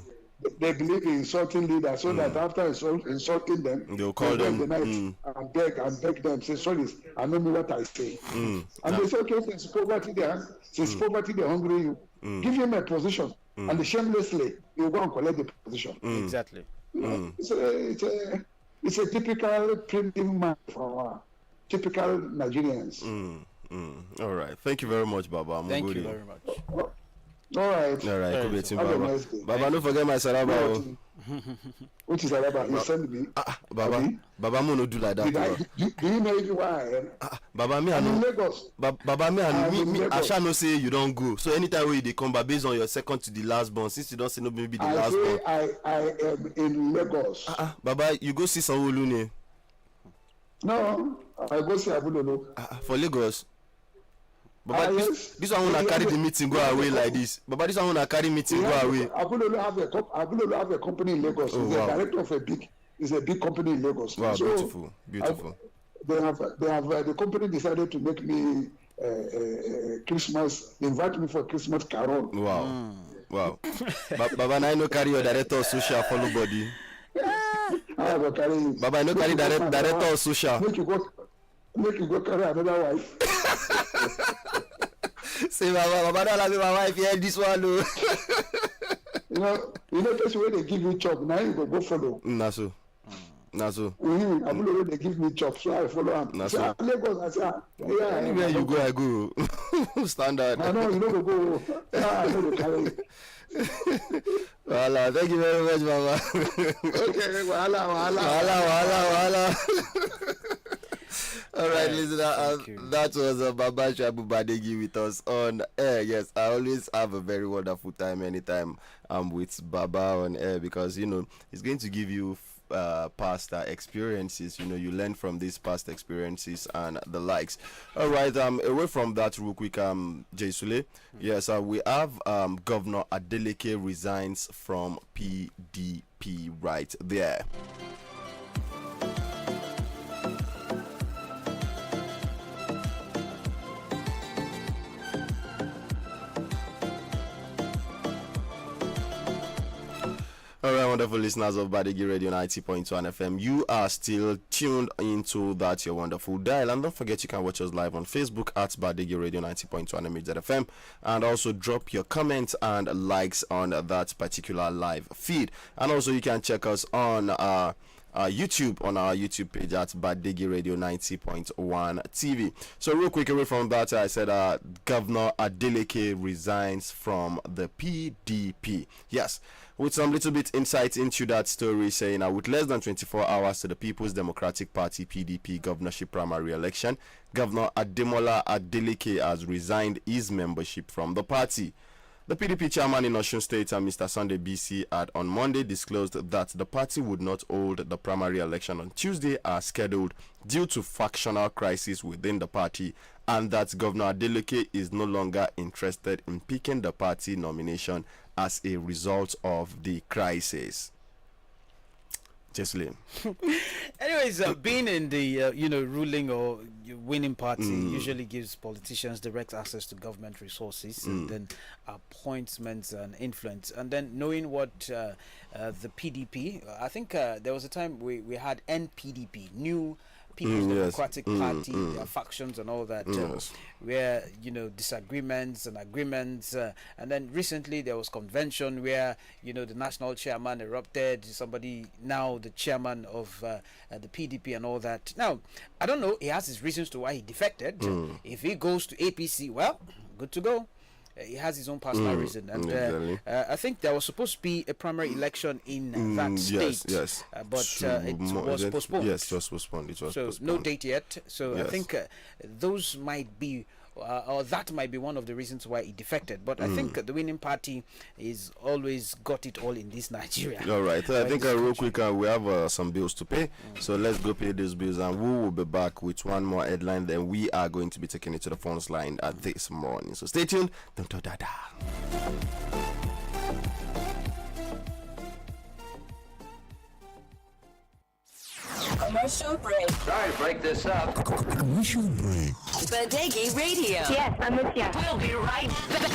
They believe in insulting leaders, so that after insulting them, they'll call them the night and beg them, say, sorry, I know me what I say. And they say, okay, since poverty they hungry you, give him a position, and shamelessly you go and collect the position. Exactly. It's a typical printing man for typical Nigerians. All right. Thank you very much, Baba. Thank you very much. All right. Cool beating, Have a Baba. nice day. Baba, don't forget my salaba. Which is Alaba? You send me. Baba, Baba, no do like that. Do you know even why I am? Baba, me, I'm in I Lagos. Baba, me, I Lagos. shall not say you don't go. So anytime we they come back based on your second to the last born, since you don't say no, maybe the last born. I am in Lagos. Baba, you go see Sanwo-Olu. No, I go see Abulolo. For Lagos. Baba, Yes. this one wanna carry the meeting go away like this. Baba, this one wanna carry meeting go away. Abulolo have a company in Lagos. Oh, He's wow. the director of a big company in Lagos. Wow, So, beautiful. They have the company decided to make me Christmas, invite me for Christmas carol. Wow. Baba, now I no carry your director of social follow body. I will carry you. Baba, I no carry director of social. Make you go carry another wife. Say Baba, don't allow me my wife here this one. No. you know that's where they give you chop. Now you go follow. Na so. Abulolo they give me chop, so I follow him. Na Say, so. Lagos, I say, yeah. Anywhere you go, I go. Standard. I know you know go. I know the carry. Voila, thank you very much, Baba. Okay, wahala. All right, listener, that was Baba Shabu Badeggi with us on air. Yes, I always have a very wonderful time anytime I'm with Baba on air because, he's going to give you past experiences. You learn from these past experiences and the likes. All right, away from that real quick, Jay Sule. Yes, we have Governor Adeleke resigns from PDP right there. All right, wonderful listeners of Badeggi Radio 90.1 FM. You are still tuned into that your wonderful dial. And don't forget you can watch us live on Facebook at Badeggi Radio 90.1 FM. And also drop your comments and likes on that particular live feed. And also you can check us on YouTube on our YouTube page at Badeggi Radio 90.1 TV. So real quick away from that, I said Governor Adeleke resigns from the PDP. Yes, with some little bit insight into that story, saying with less than 24 hours to the People's Democratic Party PDP governorship primary election, Governor Ademola Adeleke has resigned his membership from the party. The PDP chairman in Osun State, Mr. Sunday BC, had on Monday disclosed that the party would not hold the primary election on Tuesday as scheduled due to factional crisis within the party, and that Governor Adeleke is no longer interested in picking the party nomination as a result of the crisis. Jesslyn. Anyways, being in the ruling or winning party usually gives politicians direct access to government resources and then appointments and influence. And then knowing what the PDP, I think there was a time we had NPDP, New People's Democratic Party, factions and all that, where disagreements and agreements, and then recently there was convention where the national chairman erupted, somebody now the chairman of the PDP and all that. Now I don't know, he has his reasons to why he defected. If he goes to APC, well, good to go. He has his own personal reason, and I think there was supposed to be a primary election in that state, yes. But it was postponed. Yes, it was postponed. So no date yet. So I think those might be or that might be one of the reasons why he defected. But I think the winning party is always got it all in this Nigeria. All right. I think real quick, we have some bills to pay. So let's go pay these bills, and we will be back with one more headline. Then we are going to be taking it to the phones line at this morning. So stay tuned. Don't do that. Commercial break. Sorry to break this up. Commercial break. BADEGGI Radio. Yes, I'm with you. We'll be right back.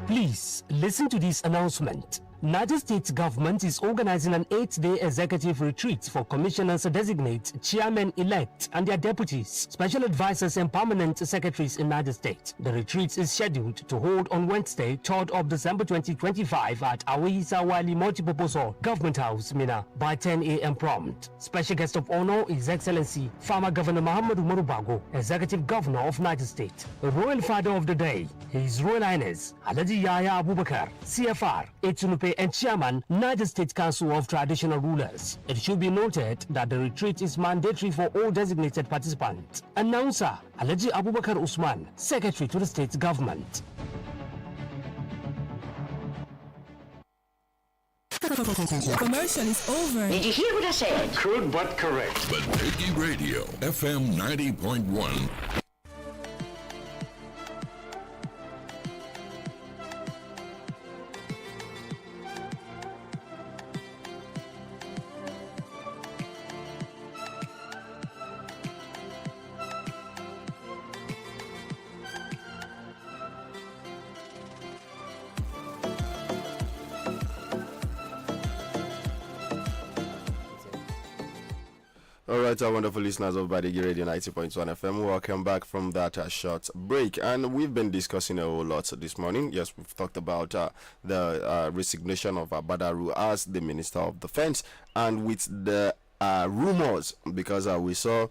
Please listen to this announcement. Niger State government is organizing an 8-day executive retreat for commissioners designate, chairmen-elect and their deputies, special advisors and permanent secretaries in Niger State. The retreat is scheduled to hold on Wednesday, 3rd of December 2025 at Awisa Wali Multipurpose Hall, Government House, Mina, by 10 a.m. prompt. Special guest of honor is Excellency Former Governor Muhammad Umaru Bago, Executive Governor of Niger State. The Royal Father of the Day, His Royal Highness Alhaji Yahya Abubakar, CFR, Etunupe and Chairman, Niger State Council of Traditional Rulers. It should be noted that the retreat is mandatory for all designated participants. Announcer, Alhaji Abubakar Usman, Secretary to the State Government. Commercial is over. Did you hear what I said? Crude but correct. BADEGGI Radio, FM 90.1. All right, our wonderful listeners of BADEGGI Radio 90.1 FM, welcome back from that short break. And we've been discussing a whole lot this morning. Yes, we've talked about the resignation of Badaru as the Minister of Defense, and with the rumors, because we saw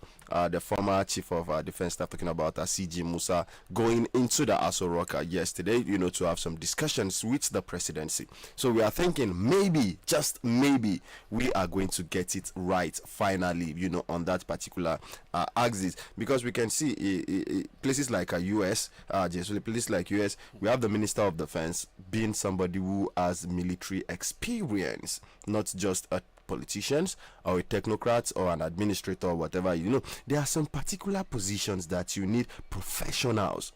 the former chief of defense staff talking about CG Musa going into the Aso Rock yesterday, to have some discussions with the presidency. So we are thinking maybe, just maybe, we are going to get it right finally, on that particular axis, because we can see places like US, places like US, we have the Minister of Defense being somebody who has military experience, not just a politicians or a technocrat or an administrator or whatever. There are some particular positions that you need professionals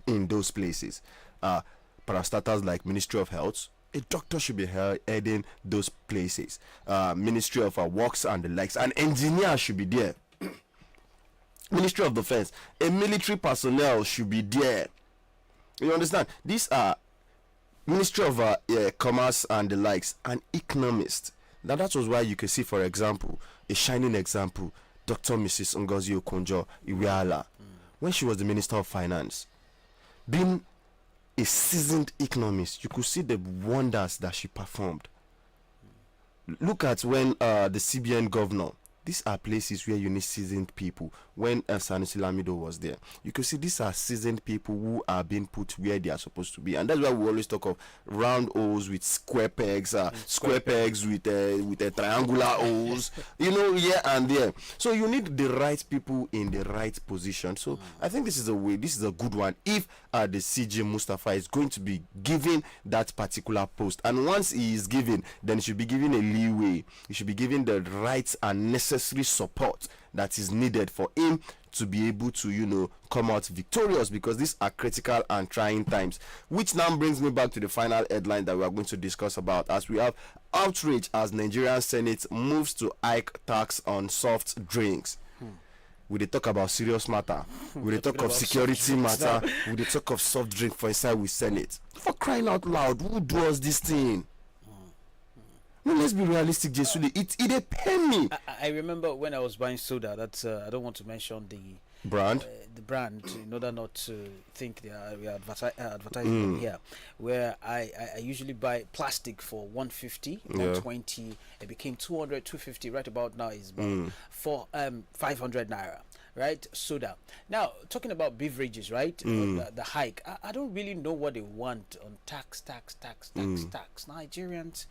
in those places. Parastatals like Ministry of Health, a doctor should be heading those places. Ministry of Works and the likes, an engineer should be there. Ministry of Defense, a military personnel should be there. You understand? These are Ministry of Commerce and the likes, an economist. Now that was why you can see, for example, a shining example, Dr. Mrs. Ngozi Okonjo-Iweala, when she was the Minister of Finance, being a seasoned economist, you could see the wonders that she performed. Look at when the CBN governor, these are places where you need seasoned people. When Sanusi Lamido was there, you can see these are seasoned people who are being put where they are supposed to be, and that's why we always talk of round holes with square pegs, square pegs with a triangular holes, here and there. So you need the right people in the right position. So I think this is a way. This is a good one. If the CJ Mustafa is going to be given that particular post, and once he is given, then he should be given a leeway. He should be given the right and necessary support that is needed for him to be able to, come out victorious, because these are critical and trying times. Which now brings me back to the final headline that we are going to discuss about, as we have outrage as Nigerian Senate moves to hike tax on soft drinks. We dey talk about serious matter. We dey talk of security matter. We dey talk of soft drink for inside with Senate. For crying out loud, who does this thing? No, let's be realistic, Jesuli. It dey pain me. I remember when I was buying soda. That's I don't want to mention the brand, in order not to think we are advertising them here. Where I usually buy plastic for 150, 120. It became 200, 250. Right about now is for 500 naira. Right, soda. Now, talking about beverages, right? The hike. I don't really know what they want on tax. Nigerians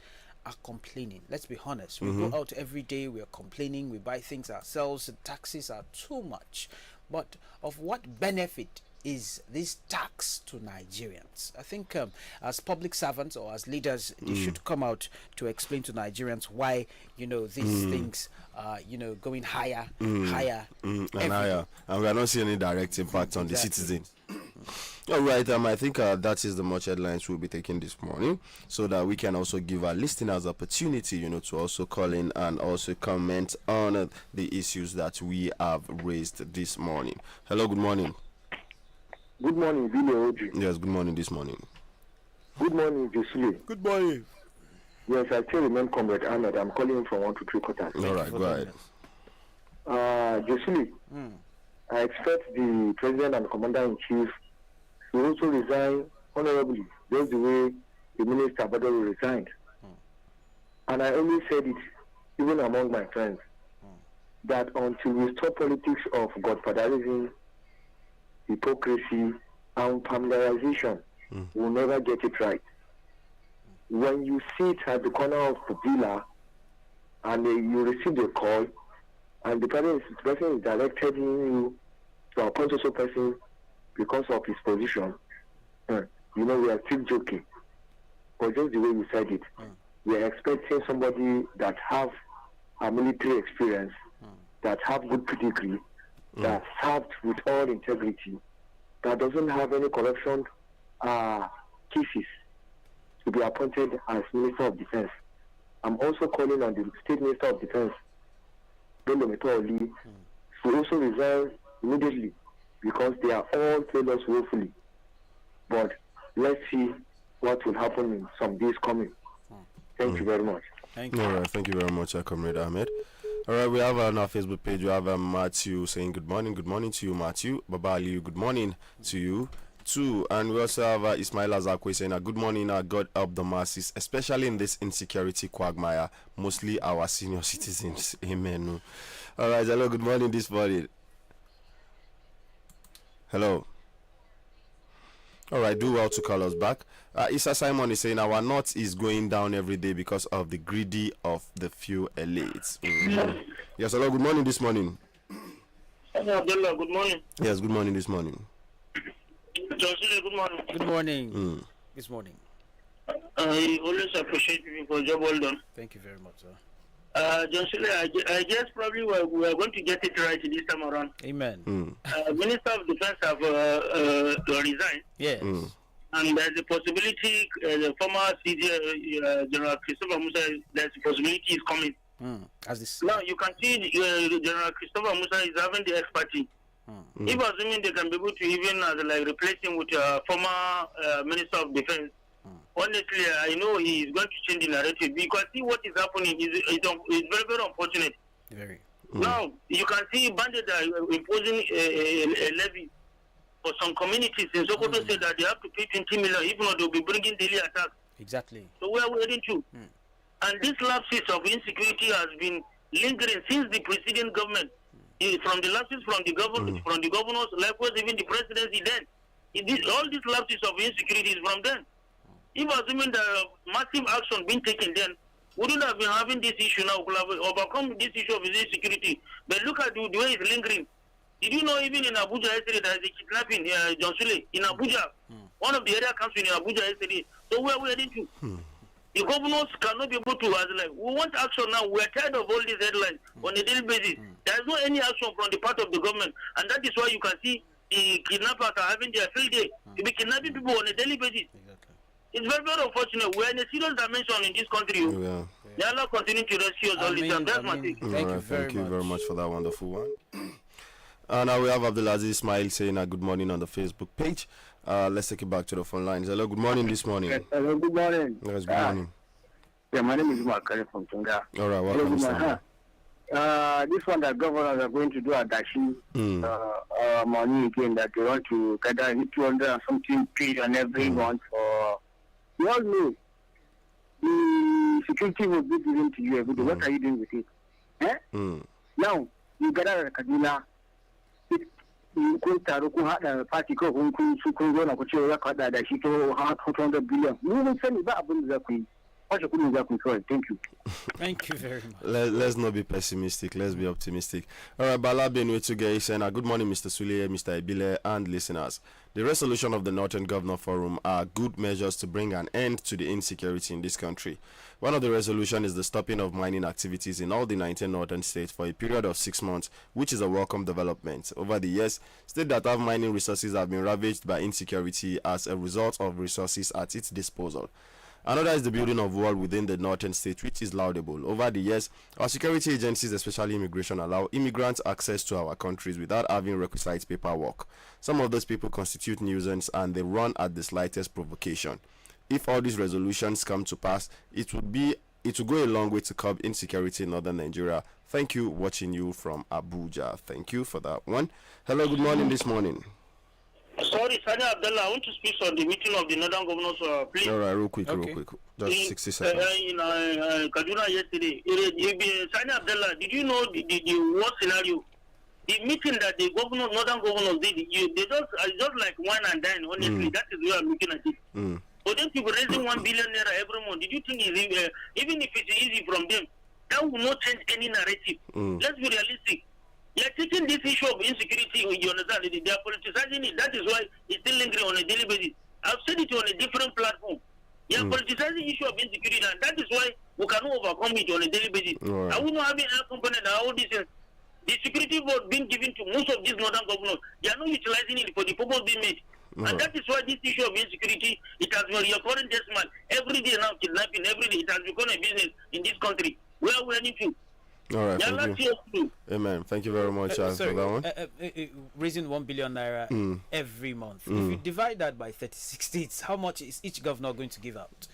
are complaining. Let's be honest. We go out every day, we are complaining, we buy things ourselves, the taxes are too much. But of what benefit is this tax to Nigerians? I think as public servants or as leaders, they should come out to explain to Nigerians why, these things are, going higher, higher, and higher. And we are not seeing any direct impact on the citizens. All right, I think that is the much headlines we'll be taking this morning, so that we can also give our listeners opportunity, to also call in and also comment on the issues that we have raised this morning. Hello, good morning. Good morning, Billy Oji. Yes, good morning this morning. Good morning, Josue. Good morning. Yes, I still remember Comrade Ahmed. I'm calling from 123 quarters. All right, go ahead. Josue, I expect the President and Commander-in-Chief to also resign honorably, just the way the Minister Badeggi resigned. And I always said it, even among my friends, that until we stop politics of godfatherism, hypocrisy, and familiarization, we'll never get it right. When you sit at the corner of the villa and you receive a call, and the person is directed you to appoint also person because of his position, we are still joking. But just the way you said it, we are expecting somebody that have a military experience, that have good pedigree, that served with all integrity, that doesn't have any corruption cases, to be appointed as Minister of Defense. I'm also calling on the State Minister of Defense, Bello Metooli, to also resign immediately, because they are all failures woefully. But let's see what will happen in some days coming. Thank you very much. Thank you. All right, thank you very much, Comrade Ahmed. All right, we have on our Facebook page, we have Matthew saying good morning to you, Matthew. Baba Aliyu, good morning to you too. And we also have Ismail Azakwe saying good morning, God help the masses, especially in this insecurity quagmire, mostly our senior citizens. Amen. All right, hello, good morning this morning. Hello. All right, do well to call us back. Issa Simon is saying our north is going down every day because of the greedy of the few elites. Yes, hello, good morning this morning. Hello, Abdullah, good morning. Yes, good morning this morning. Johnson, good morning. Good morning. This morning. I always appreciate you for your job well done. Thank you very much, sir. Johnson, I guess probably we are going to get it right this time around. Amen. Minister of Defense have resigned. Yes. And there's a possibility, the former CG, General Christopher Musa, there's a possibility is coming. As this. Now, you can see General Christopher Musa is having the expertise. If assuming they can be able to even replace him with a former Minister of Defense, honestly, I know he is going to change the narrative, because see what is happening is very, very unfortunate. Very. Now, you can see bandits are imposing a levy for some communities in Sokoto say that they have to pay 20 million, if not they'll be bringing daily attacks. Exactly. So where are we heading to? And this lapses of insecurity has been lingering since the preceding government. From the lapses from the governors, likewise even the presidency then. All these lapses of insecurity is from then. If assuming the massive action being taken then, wouldn't have been having this issue now, could have overcome this issue of insecurity. But look at the way it's lingering. Did you know even in Abuja yesterday there is a kidnapping, John Sule, in Abuja? One of the area council in Abuja yesterday. So where are we heading to? The governors cannot be able to, we want action now. We are tired of all these headlines on a daily basis. There is no any action from the part of the government. And that is why you can see the kidnappers are having their field day to be kidnapping people on a daily basis. It's very, very unfortunate. We are in a serious dimension in this country. Yeah. They are not continuing to rescue us all the time. That's my thing. Thank you very much for that wonderful one. Now we have Abdulaziz Ismail saying good morning on the Facebook page. Let's take it back to the phone lines. Hello, good morning this morning. Hello, good morning. Yes, good morning. Yeah, my name is Makare from Tunga. All right, welcome. This one that governors are going to do a Dashi money again, that they want to gather 200 and something billion every month for. You all know the security will be given to you every day. What are you doing with it? Now, you gather a Kaduna. Kun taro kun haɗa party ko kun zo na ku ce za ku haɗa da shi to 200 billion. Mu mun sani ba abin da za ku yi. Thank you. Thank you very much. Let's not be pessimistic. Let's be optimistic. All right, Bala Benue Tuge saying, good morning, Mr. Sule, Mr. Ibile, and listeners. The resolution of the Northern Governor Forum are good measures to bring an end to the insecurity in this country. One of the resolutions is the stopping of mining activities in all the 19 northern states for a period of 6 months, which is a welcome development. Over the years, states that have mining resources have been ravaged by insecurity as a result of resources at its disposal. Another is the building of wall within the northern state, which is laudable. Over the years, our security agencies, especially immigration, allow immigrants access to our countries without having requisite paperwork. Some of those people constitute nuisance and they run at the slightest provocation. If all these resolutions come to pass, it will go a long way to curb insecurity in northern Nigeria. Thank you, watching you from Abuja. Thank you for that one. Hello, good morning this morning. Sorry, Sani Abdullah, I want to speak on the meeting of the Northern Governors, please. All right, real quick. Just 60 seconds. In Kaduna yesterday, Sani Abdullah, did you know the worst scenario? The meeting that the Northern Governors did, they just like wine and dine, honestly. That is where I'm looking at it. For them to be raising 1 billion naira every month, did you think even if it's easy from them, that will not change any narrative? Let's be realistic. They are taking this issue of insecurity, you understand, they are politicizing it. That is why it's still lingering on a daily basis. I've said it on a different platform. They are politicizing the issue of insecurity, and that is why we cannot overcome it on a daily basis. Right. I will not have a component that all this is. The security vote being given to most of these northern governors, they are not utilizing it for the purpose being made. And that is why this issue of insecurity, it has been recurring this month. Every day now, kidnapping, every day, it has become a business in this country. Where are we heading to? All right, thank you. Amen. Thank you very much for that one. Raising 1 billion naira every month. If you divide that by 36 states, how much is each governor going to give out?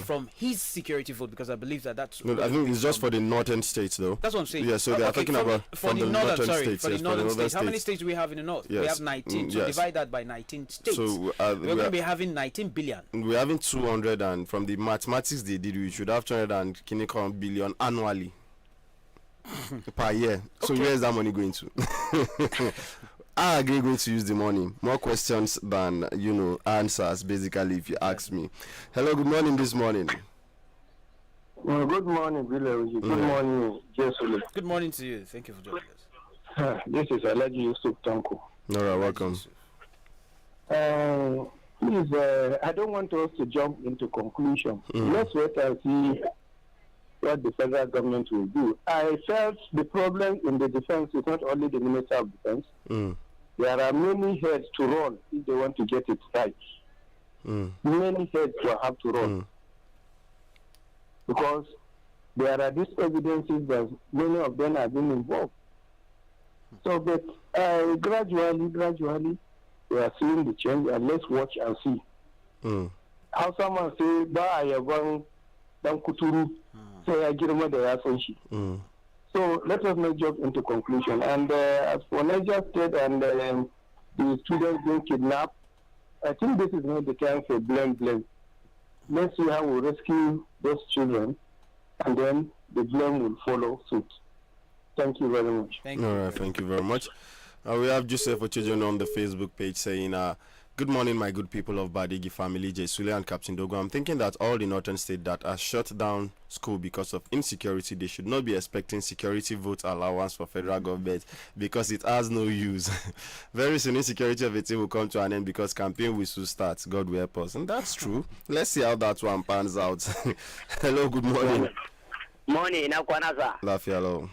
From his security vote, because I believe that's. No, I think it's just for the northern states, though. That's what I'm saying. Yeah, so they are talking about from the northern states. For the northern states. How many states do we have in the north? Yes. We have 19. So divide that by 19 states. So we're going to be having 19 billion. We're having 200, and from the mathematics they did, we should have 200 and billion annually. Per year. So where is that money going to? I agree, going to use the money. More questions than answers, basically, if you ask me. Hello, good morning this morning. Good morning, Billy. Good morning, Jesuli. Good morning to you. Thank you for joining us. This is Alaji Yusuf Tanko. All right, welcome. Please, I don't want us to jump into conclusion. Let's wait and see what the federal government will do. I felt the problem in the defense is not only the Minister of Defense. There are many heads to roll if they want to get it right. Many heads will have to roll. Because there are these evidences that many of them have been involved. So, but gradually, we are seeing the change, and let's watch and see. How someone say, ba ayaban dan kuturu, say I girma da yatsun shi. So let us not jump into conclusion. And as for Niger State and the students being kidnapped, I think this is not the time for blame. Let's see how we rescue those children, and then the blame will follow suit. Thank you very much. Thank you. All right, thank you very much. We have Joseph Ochejon on the Facebook page saying, good morning, my good people of Badeggi family, J. Sule and Captain Dogo. I'm thinking that all the northern states that are shut down school because of insecurity, they should not be expecting security vote allowance for federal government because it has no use. Very soon, insecurity of it will come to an end because campaign will soon start. God will help us. And that's true. Let's see how that one pans out. Hello, good morning. Morning, ina kwana za. Lafiya lau.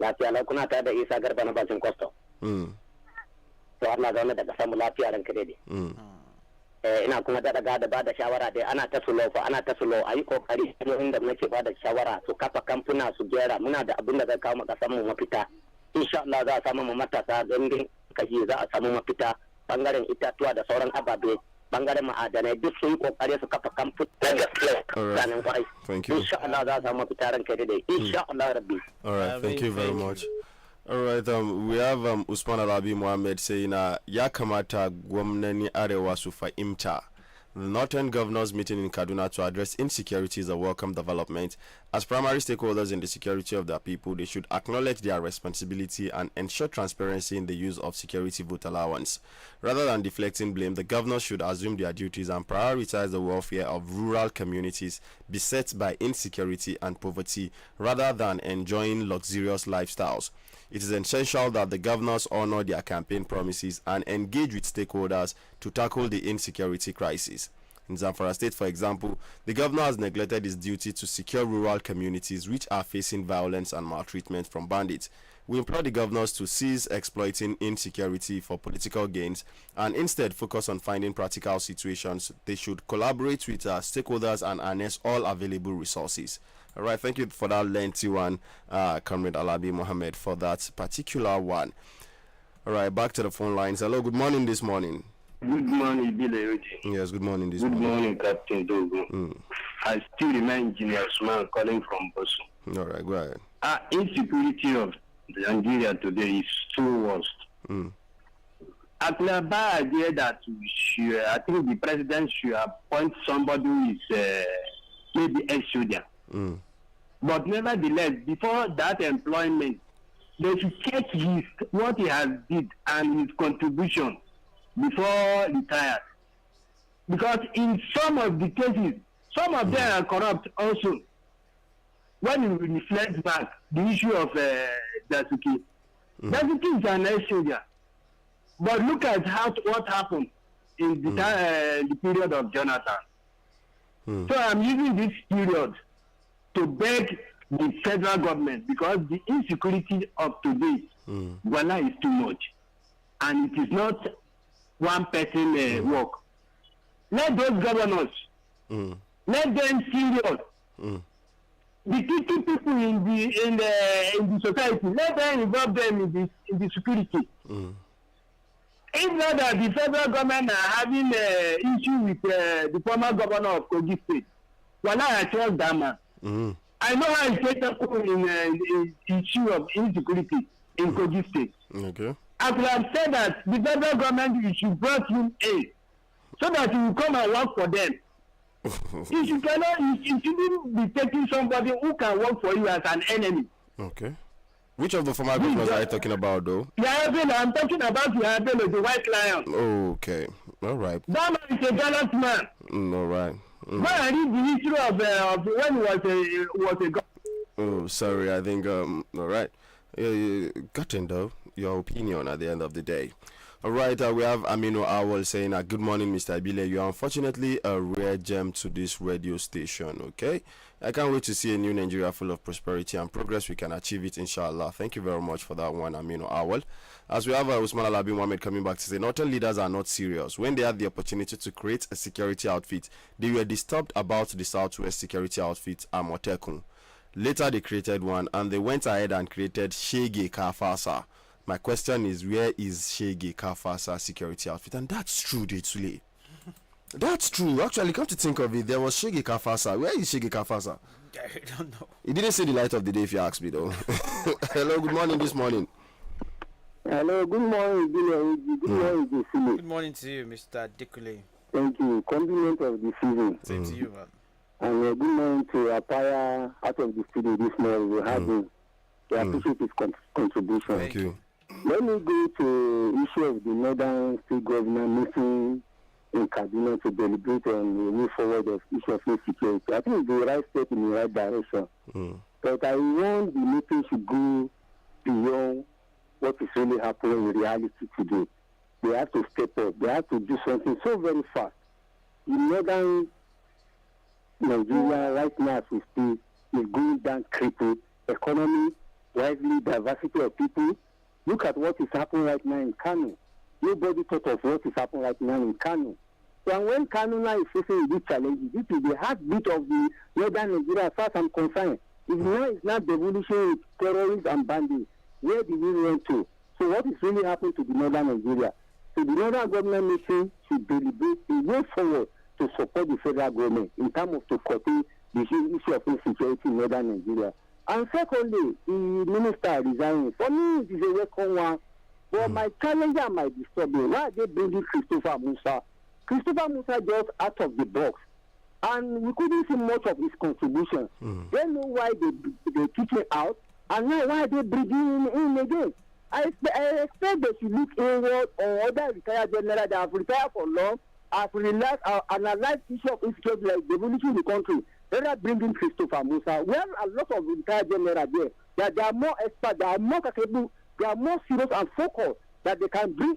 Lafiya lau, kuna tare da Isa Garba na bakin Kwasto. To Allah zaune daga samu lafiya ranka dai. Ina kuma da daga da bada shawara dai ana ta sulo ayi kokari inda nake bada shawara su kafa kamfuna su gera muna da abin da zai kawo mu kasan mu mafita. Insha Allah za a samu mu matasa gandun kashi za a samu mafita bangaren itatuwa da sauran ababe bangaren ma'adanai duk sun kokari su kafa kamfuna da gaskiya sanin kwai. Thank you. Insha Allah za a samu mafita ranka dai. Insha Allah rabbi. All right, thank you very much. All right, we have Usman Alabi Mohammed saying ya kamata gwamnati arewa su fahimta The Northern Governors meeting in Kaduna to address insecurity is a welcome development. As primary stakeholders in the security of their people, they should acknowledge their responsibility and ensure transparency in the use of security vote allowance. Rather than deflecting blame, the governors should assume their duties and prioritize the welfare of rural communities beset by insecurity and poverty rather than enjoying luxurious lifestyles. It is essential that the governors honor their campaign promises and engage with stakeholders to tackle the insecurity crisis. In Zamfara State, for example, the governor has neglected his duty to secure rural communities which are facing violence and maltreatment from bandits. We implore the governors to cease exploiting insecurity for political gains and instead focus on finding practical situations. They should collaborate with stakeholders and harness all available resources. All right, thank you for that lengthy one, Comrade Alabi Mohammed, for that particular one. All right, back to the phone lines. Hello, good morning this morning. Good morning, Billy. Yes, good morning this morning. Good morning, Captain Dogo. I still remain Engineer Usman calling from Bosu. All right, go ahead. Insecurity of Nigeria today is so worst. At the bad idea that we should, I think the president should appoint somebody who is maybe ex-soldier. But nevertheless, before that employment, they should check what he has did and his contribution before retired. Because in some of the cases, some of them are corrupt also. When you reflect back the issue of Dasuki, Dasuki is an ex-soldier. But look at what happened in the period of Jonathan. So I'm using this period to beg the federal government, because the insecurity of today, voila, is too much. And it is not one person work. Let those governors, let them serious. The key people in the society, let them involve them in the security. It's not that the federal government are having issue with the former governor of Kogi State. Voila, I trust that man. I know how it's taken in the issue of insecurity in Kogi State. Okay. I could have said that the federal government should bring him in so that he will come and work for them. You shouldn't be taking somebody who can work for you as an enemy. Okay. Which of the former governors are you talking about, though? I'm talking about Yabelo, the white lion. Okay. All right. That man is a gallant man. All right. When I read the history of when he was a god. Oh, sorry. I think, all right. Gotten, though, your opinion at the end of the day. All right, we have Amino Awal saying, good morning, Mr. Abile. You are unfortunately a rare gem to this radio station, okay? I can't wait to see a new Nigeria full of prosperity and progress. We can achieve it, inshallah. Thank you very much for that one, Amino Awal. As we have Usman Alabi Mohammed coming back to say, Northern leaders are not serious. When they had the opportunity to create a security outfit, they were disturbed about the Southwest security outfit, Amotekun. Later, they created one, and they went ahead and created Shege Kafasa. My question is, where is Shege Kafasa security outfit? And that's true, Detule. That's true. Actually, come to think of it, there was Shege Kafasa. Where is Shege Kafasa? I don't know. He didn't see the light of the day, if you ask me, though. Hello, good morning this morning. Hello, good morning, Good morning, Good morning to you, Mr. Dikule. Thank you. Compliment of the season. Same to you, man. And good morning to Apaya out of the studio this morning. We have to appreciate his contribution. Thank you. Let me go to issue of the Northern State Government meeting in Kaduna to deliberate on the way forward of issue of insecurity. I think it's the right step in the right direction. But I want the meeting to go beyond what is really happening in reality today. They have to step up. They have to do something so very fast. In Northern Nigeria, right now, as we speak, is going down crippled. Economy, widely diversity of people. Look at what is happening right now in Kano. Nobody thought of what is happening right now in Kano. So when Kano now is facing these challenges, this is the heartbeat of the Northern Nigeria, as far as I'm concerned. It's not devolution with terrorists and bandits. Where did we run to? So what is really happening to the Northern Nigeria? So the Northern government meeting should deliberate the way forward to support the federal government in terms of to curtail the issue of insecurity in Northern Nigeria. And secondly, the minister resigning. For me, it is a welcome one. But my challenge and my disturbing, why are they bringing Christopher Musa Christopher Musa just out of the box, and we couldn't see much of his contribution. They know why they kick him out, and now why they bring him in again. I expect they should look inward on other retired generals that have retired for long, have realized analyzed issue of insecurity like devolution in the country. Rather bringing Christopher Musa. We have a lot of retired generals there that they are more expert, they are more capable, they are more serious and focused, that they can bring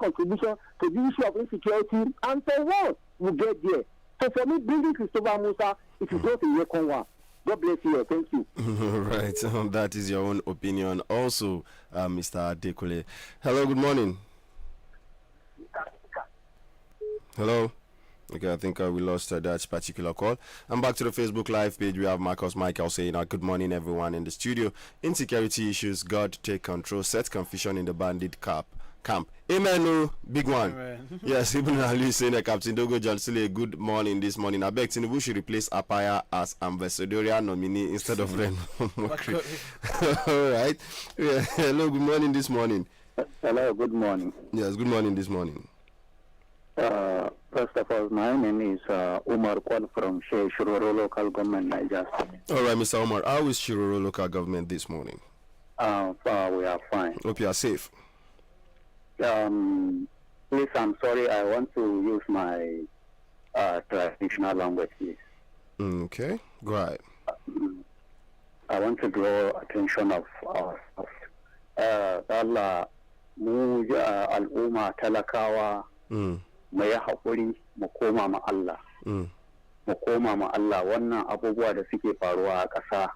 contribution to the issue of insecurity, and so on we get there. So for me, bringing Christopher Musa, it is just a welcome one. God bless you. Thank you. Right. That is your own opinion. Also, Mr. Adekule. Hello, good morning. Hello. Okay, I think we lost that particular call. I'm back to the Facebook Live page. We have Marcus Michael saying, good morning, everyone in the studio. Insecurity issues, God take control, set confusion in the bandit camp. Amen, no, big one. Amen. Yes, Ibn Ali saying, Captain Dogo Jansile, good morning this morning. I beg Tinubu should replace Apaya as ambassadorial nominee instead of Ren. All right. Yeah. Hello, good morning this morning. Hello, good morning. Yes, good morning this morning. First of all, my name is Umar Kwan from Shiroro Local Government, Niger. All right, Mr. Umar, how is Shiroro Local Government this morning? We are fine. Hope you are safe. Please, I'm sorry, I want to use my traditional language, please. Okay, go ahead. I want to draw attention of Allah, mu al'umma talakawa, mu yi haƙuri mu koma ma Allah. Mu koma ma Allah, wannan abubuwa da suke faruwa a ƙasa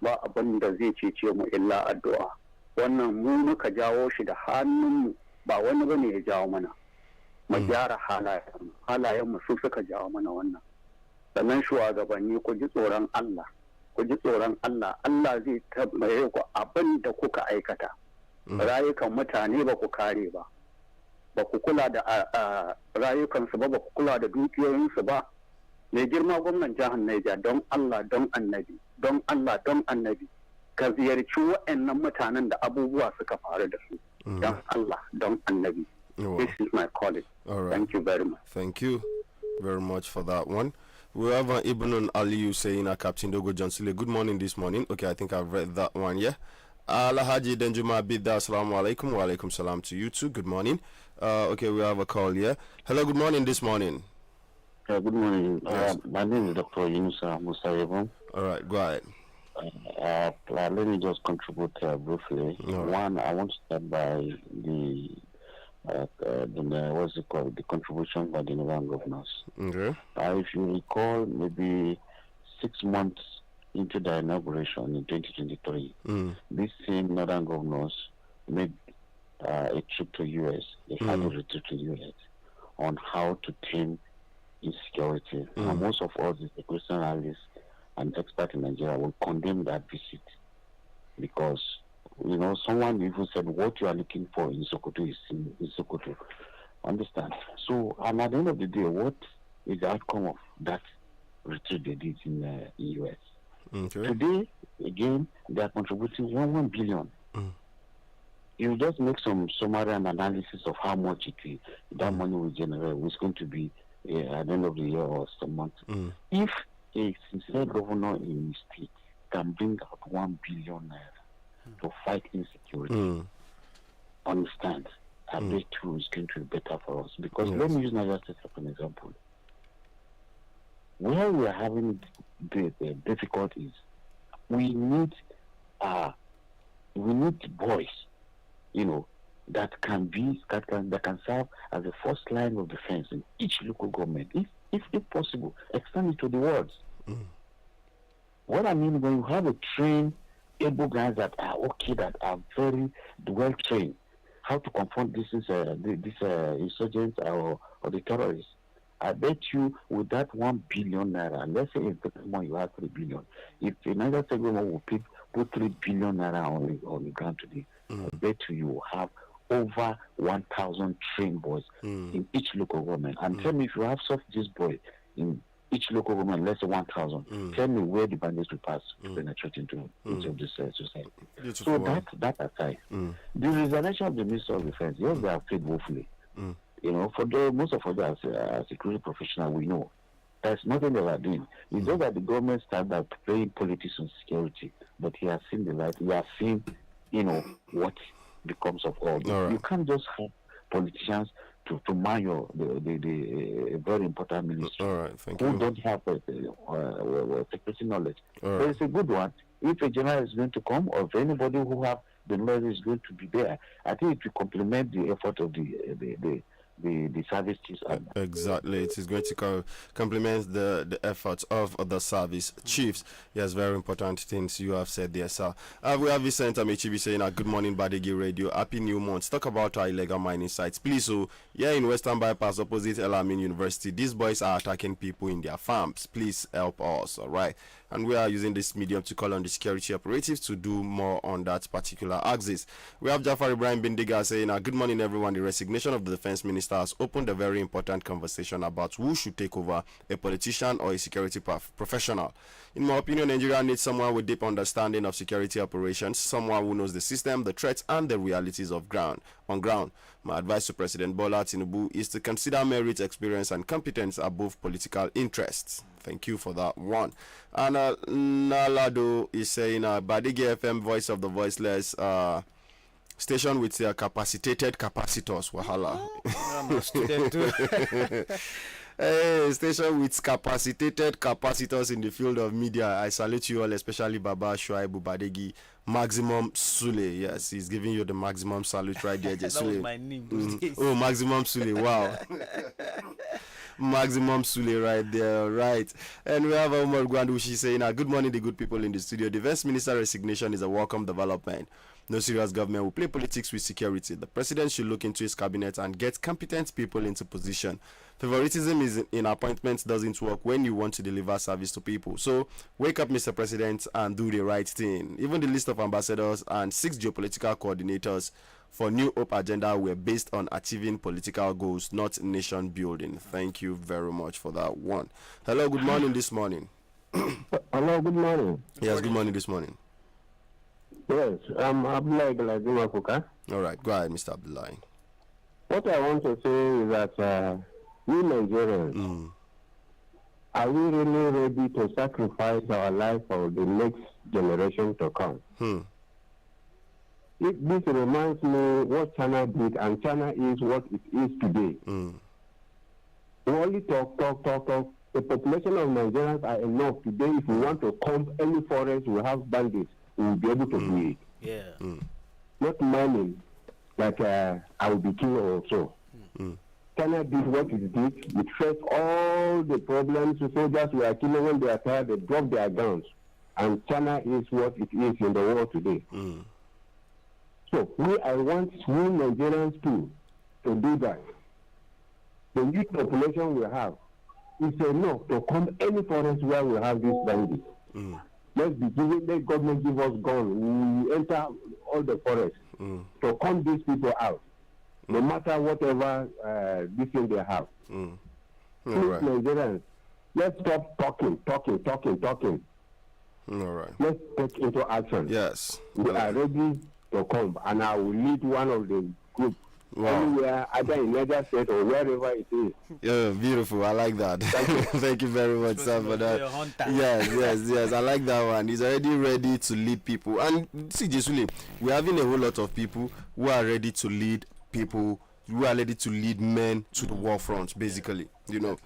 ba abin da zai cece mu illa addu'a. Wannan mu muka jawo shi da hannunmu, ba wani bane ya jawo mana. Mu gyara halayenmu su suka jawo mana wannan. Sannan shugabanni ku ji tsoron Allah. Ku ji tsoron Allah. Allah zai tabbaye ku abin da kuka aikata. Rayukan mutane ba ku kare ba. Ba ku kula da rayukansu ba, ba ku kula da dukiyoyinsu ba. Mai girma gwamnan jihar Niger, don Allah, don annabi, don Allah, don annabi, ka ziyarci waɗannan mutanen da abubuwa suka faru da su. Don Allah, don annabi. This is my calling. All right. Thank you very much. Thank you very much for that one. We have Ibn Aliyu saying, Captain Dogo Jansile, good morning this morning. Okay, I think I've read that one, yeah. Alhaji Denjuma Bidda, assalamu alaikum. Wa alaikum salam to you too. Good morning. Okay, we have a call here. Hello, good morning this morning. Good morning. Yes. My name is Dr. Yunusa Musayevon. All right, go ahead. Let me just contribute briefly. One, I want to start by the what's it called? The contribution by the Northern governors. Okay. If you recall, maybe 6 months into the inauguration in 2023, these same Northern governors made a trip to US. They had a retreat to US on how to tame insecurity. And most of us, the Christian analysts and experts in Nigeria, will condemn that visit because, someone even said what you are looking for in Sokoto is in Sokoto. Understand? So, and at the end of the day, what is the outcome of that retreat they did in the US? Okay. Today, again, they are contributing 1 billion. You just make some summary and analysis of how much that money will generate. It's going to be at the end of the year or some month. If a sincere governor in the state can bring out 1 billion naira to fight insecurity, understand, I bet you it's going to be better for us. Because let me use Nigeria State as an example. Where we are having the difficulties, we need boys, that can serve as the first line of defense in each local government. If possible, extend it to the wards. What I mean, when you have a trained, able guys that are okay, that are very well trained, how to confront this insurgents or the terrorists, I bet you with that 1 billion naira, let's say if the more you have 3 billion, if the Niger State government will put 3 billion naira on the ground today, I bet you will have over 1,000 trained boys in each local government. And tell me, if you have such this boy in each local government, let's say 1,000, tell me where the bandits will pass to penetrate into this society. So that aside, the resignation of the Minister of Defense, yes, they have paid woefully. For most of us as security professionals, we know there's nothing they are doing. It's just that the government started playing politics on security, but he has seen the light. He has seen, what becomes of all this. Right. You can't just have politicians to man the very important ministry who don't have security knowledge. Right. But it's a good one. If a general is going to come, or if anybody who have the knowledge is going to be there, I think it will complement the effort of the service chiefs. Exactly, it is going to complement the efforts of the service chiefs. Yes, very important things you have said there, sir. We have Vincent Amechibi saying, good morning, Badeggi Radio. Happy new month. Talk about our illegal mining sites. Please, so, in Western Bypass, opposite El Amin University, these boys are attacking people in their farms. Please help us, all right? And we are using this medium to call on the security operatives to do more on that particular axis. We have Jafar Ibrahim Bindiga saying, good morning, everyone. The resignation of the defense minister has opened a very important conversation about who should take over, a politician or a security professional. In my opinion, Nigeria needs someone with deep understanding of security operations, someone who knows the system, the threats, and the realities of on ground. My advice to President Bola Tinubu is to consider merit, experience, and competence above political interests. Thank you for that one. And Nalado is saying, Badeggi FM, voice of the voiceless, station with capacitated capacitors. Wahala. I'm a student too. Hey, station with capacitated capacitors in the field of media. I salute you all, especially Baba Shuaibu Badeggi. Maximum Sule. Yes, he's giving you the maximum salute right there. That was my name those days. Oh, Maximum Sule. Wow. Maximum Sule right there, right. And we have Omar Gwandushi saying, good morning, the good people in the studio. The Defense Minister resignation is a welcome development. No serious government will play politics with security. The president should look into his cabinet and get competent people into position. Favoritism is in appointments doesn't work when you want to deliver service to people. So wake up, Mr. President, and do the right thing. Even the list of ambassadors and 6 geopolitical coordinators for New Hope agenda were based on achieving political goals, not nation building. Thank you very much for that one. Hello, good morning this morning. Hello, good morning. Yes, good morning this morning. Yes, I'm Abdullah Galazimakuka. All right, go ahead, Mr. Abdullah. What I want to say is that we Nigerians, are we really ready to sacrifice our life for the next generation to come? This reminds me what China did, and China is what it is today. We only talk. The population of Nigerians are enough today. If we want to comb any forest, we have bandits. We will be able to do it. Yeah. Not mining, like I will be killed or so. China did what it did. It faced all the problems. The soldiers were killing when they are tired. They dropped their guns. And China is what it is in the world today. So I want we Nigerians to do that. The youth population we have is enough to come any forest where we have these bandits. Let government give us guns. We enter all the forests to come these people out, no matter whatever this thing they have. Please, Nigerians, let's stop talking. All right. Let's take into action. Yes. We are ready to come, and I will lead one of the group. Anywhere, either in Niger State or wherever it is. Yeah, beautiful. I like that. Thank you very much, sir, for that. Yes. I like that one. He's already ready to lead people. And see, Jesuli, we're having a whole lot of people who are ready to lead people, who are ready to lead men to the war front, basically. Yes,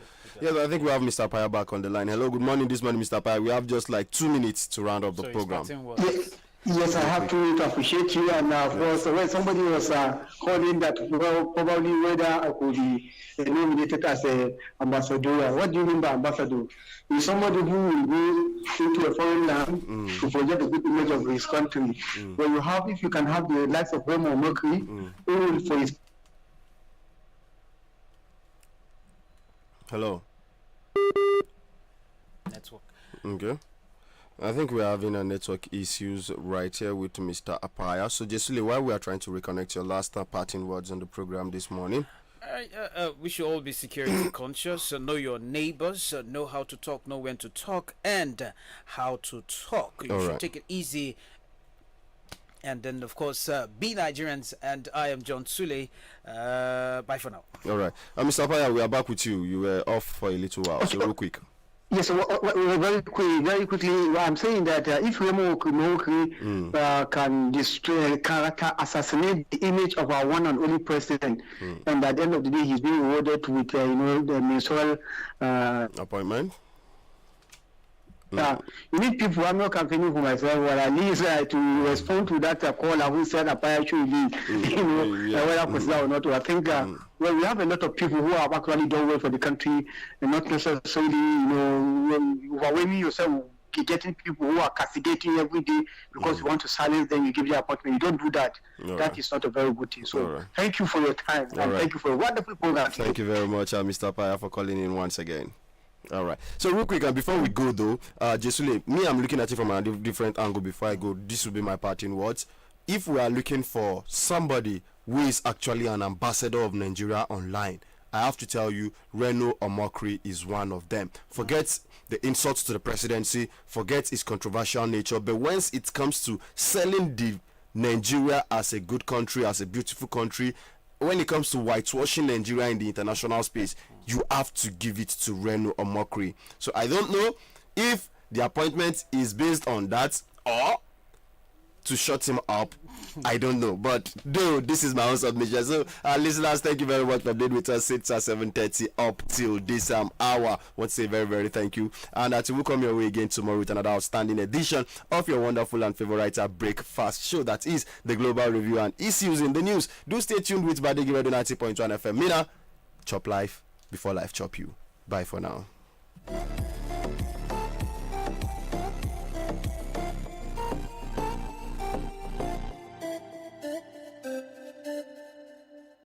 I think we have Mr. Paya back on the line. Hello, good morning this morning, Mr. Paya. We have just like 2 minutes to round up the program. Yes, I have to appreciate you. And of course, when somebody was calling that, well, probably whether I could be nominated as an ambassador. What do you mean by ambassador? Is somebody who will go into a foreign land to project a good image of his country. When if you can have the likes of Remo Mercury, who will for his. Hello. Network. Okay. I think we're having a network issues right here with Mr. Apaya. So, Jesuli, while we are trying to reconnect, your last parting words on the program this morning. We should all be security conscious. Know your neighbors. Know how to talk. Know when to talk and how to talk. You should take it easy And then, of course, Be Nigerians. And I am John Sule. Bye for now. All right. Mr. Paya, we are back with you. You were off for a little while, so real quick. Yes, very quickly, I'm saying that if Remo Okunoki can destroy, can assassinate the image of our one and only president, and at the end of the day, he's being rewarded with, the ministerial appointment. You need people. I'm not campaigning for myself, but at least to respond to that caller who said Apaya should leave. Whether consider or not. I think well, we have a lot of people who have actually done well for the country, and not necessarily, overwhelming yourself, getting people who are castigating every day because you want to silence them. You give them appointment. You don't do that. That is not a very good thing. So thank you for your time, and thank you for a wonderful program. Thank you very much, Mr. Paya, for calling in once again. All right. So real quick, and before we go though, Jesule, me, I'm looking at it from a different angle. Before I go, this will be my parting words. If we are looking for somebody who is actually an ambassador of Nigeria online, I have to tell you, Reno Omokri is one of them. Forget the insults to the presidency, forget its controversial nature, but once it comes to selling the Nigeria as a good country, as a beautiful country, when it comes to whitewashing Nigeria in the international space, you have to give it to Reno Omokri. So I don't know if the appointment is based on that or to shut him up. I don't know, but though this is my own submission. So listeners, thank you very much for being with us since 7:30 up till this hour. I want to say very, very thank you, and until we come your way again tomorrow with another outstanding edition of your wonderful and favorite breakfast show, that is the Global Review and Issues in the News. Do stay tuned with Badeggi Radio 90.1 FM. Mina, chop life before life chop you. Bye for now.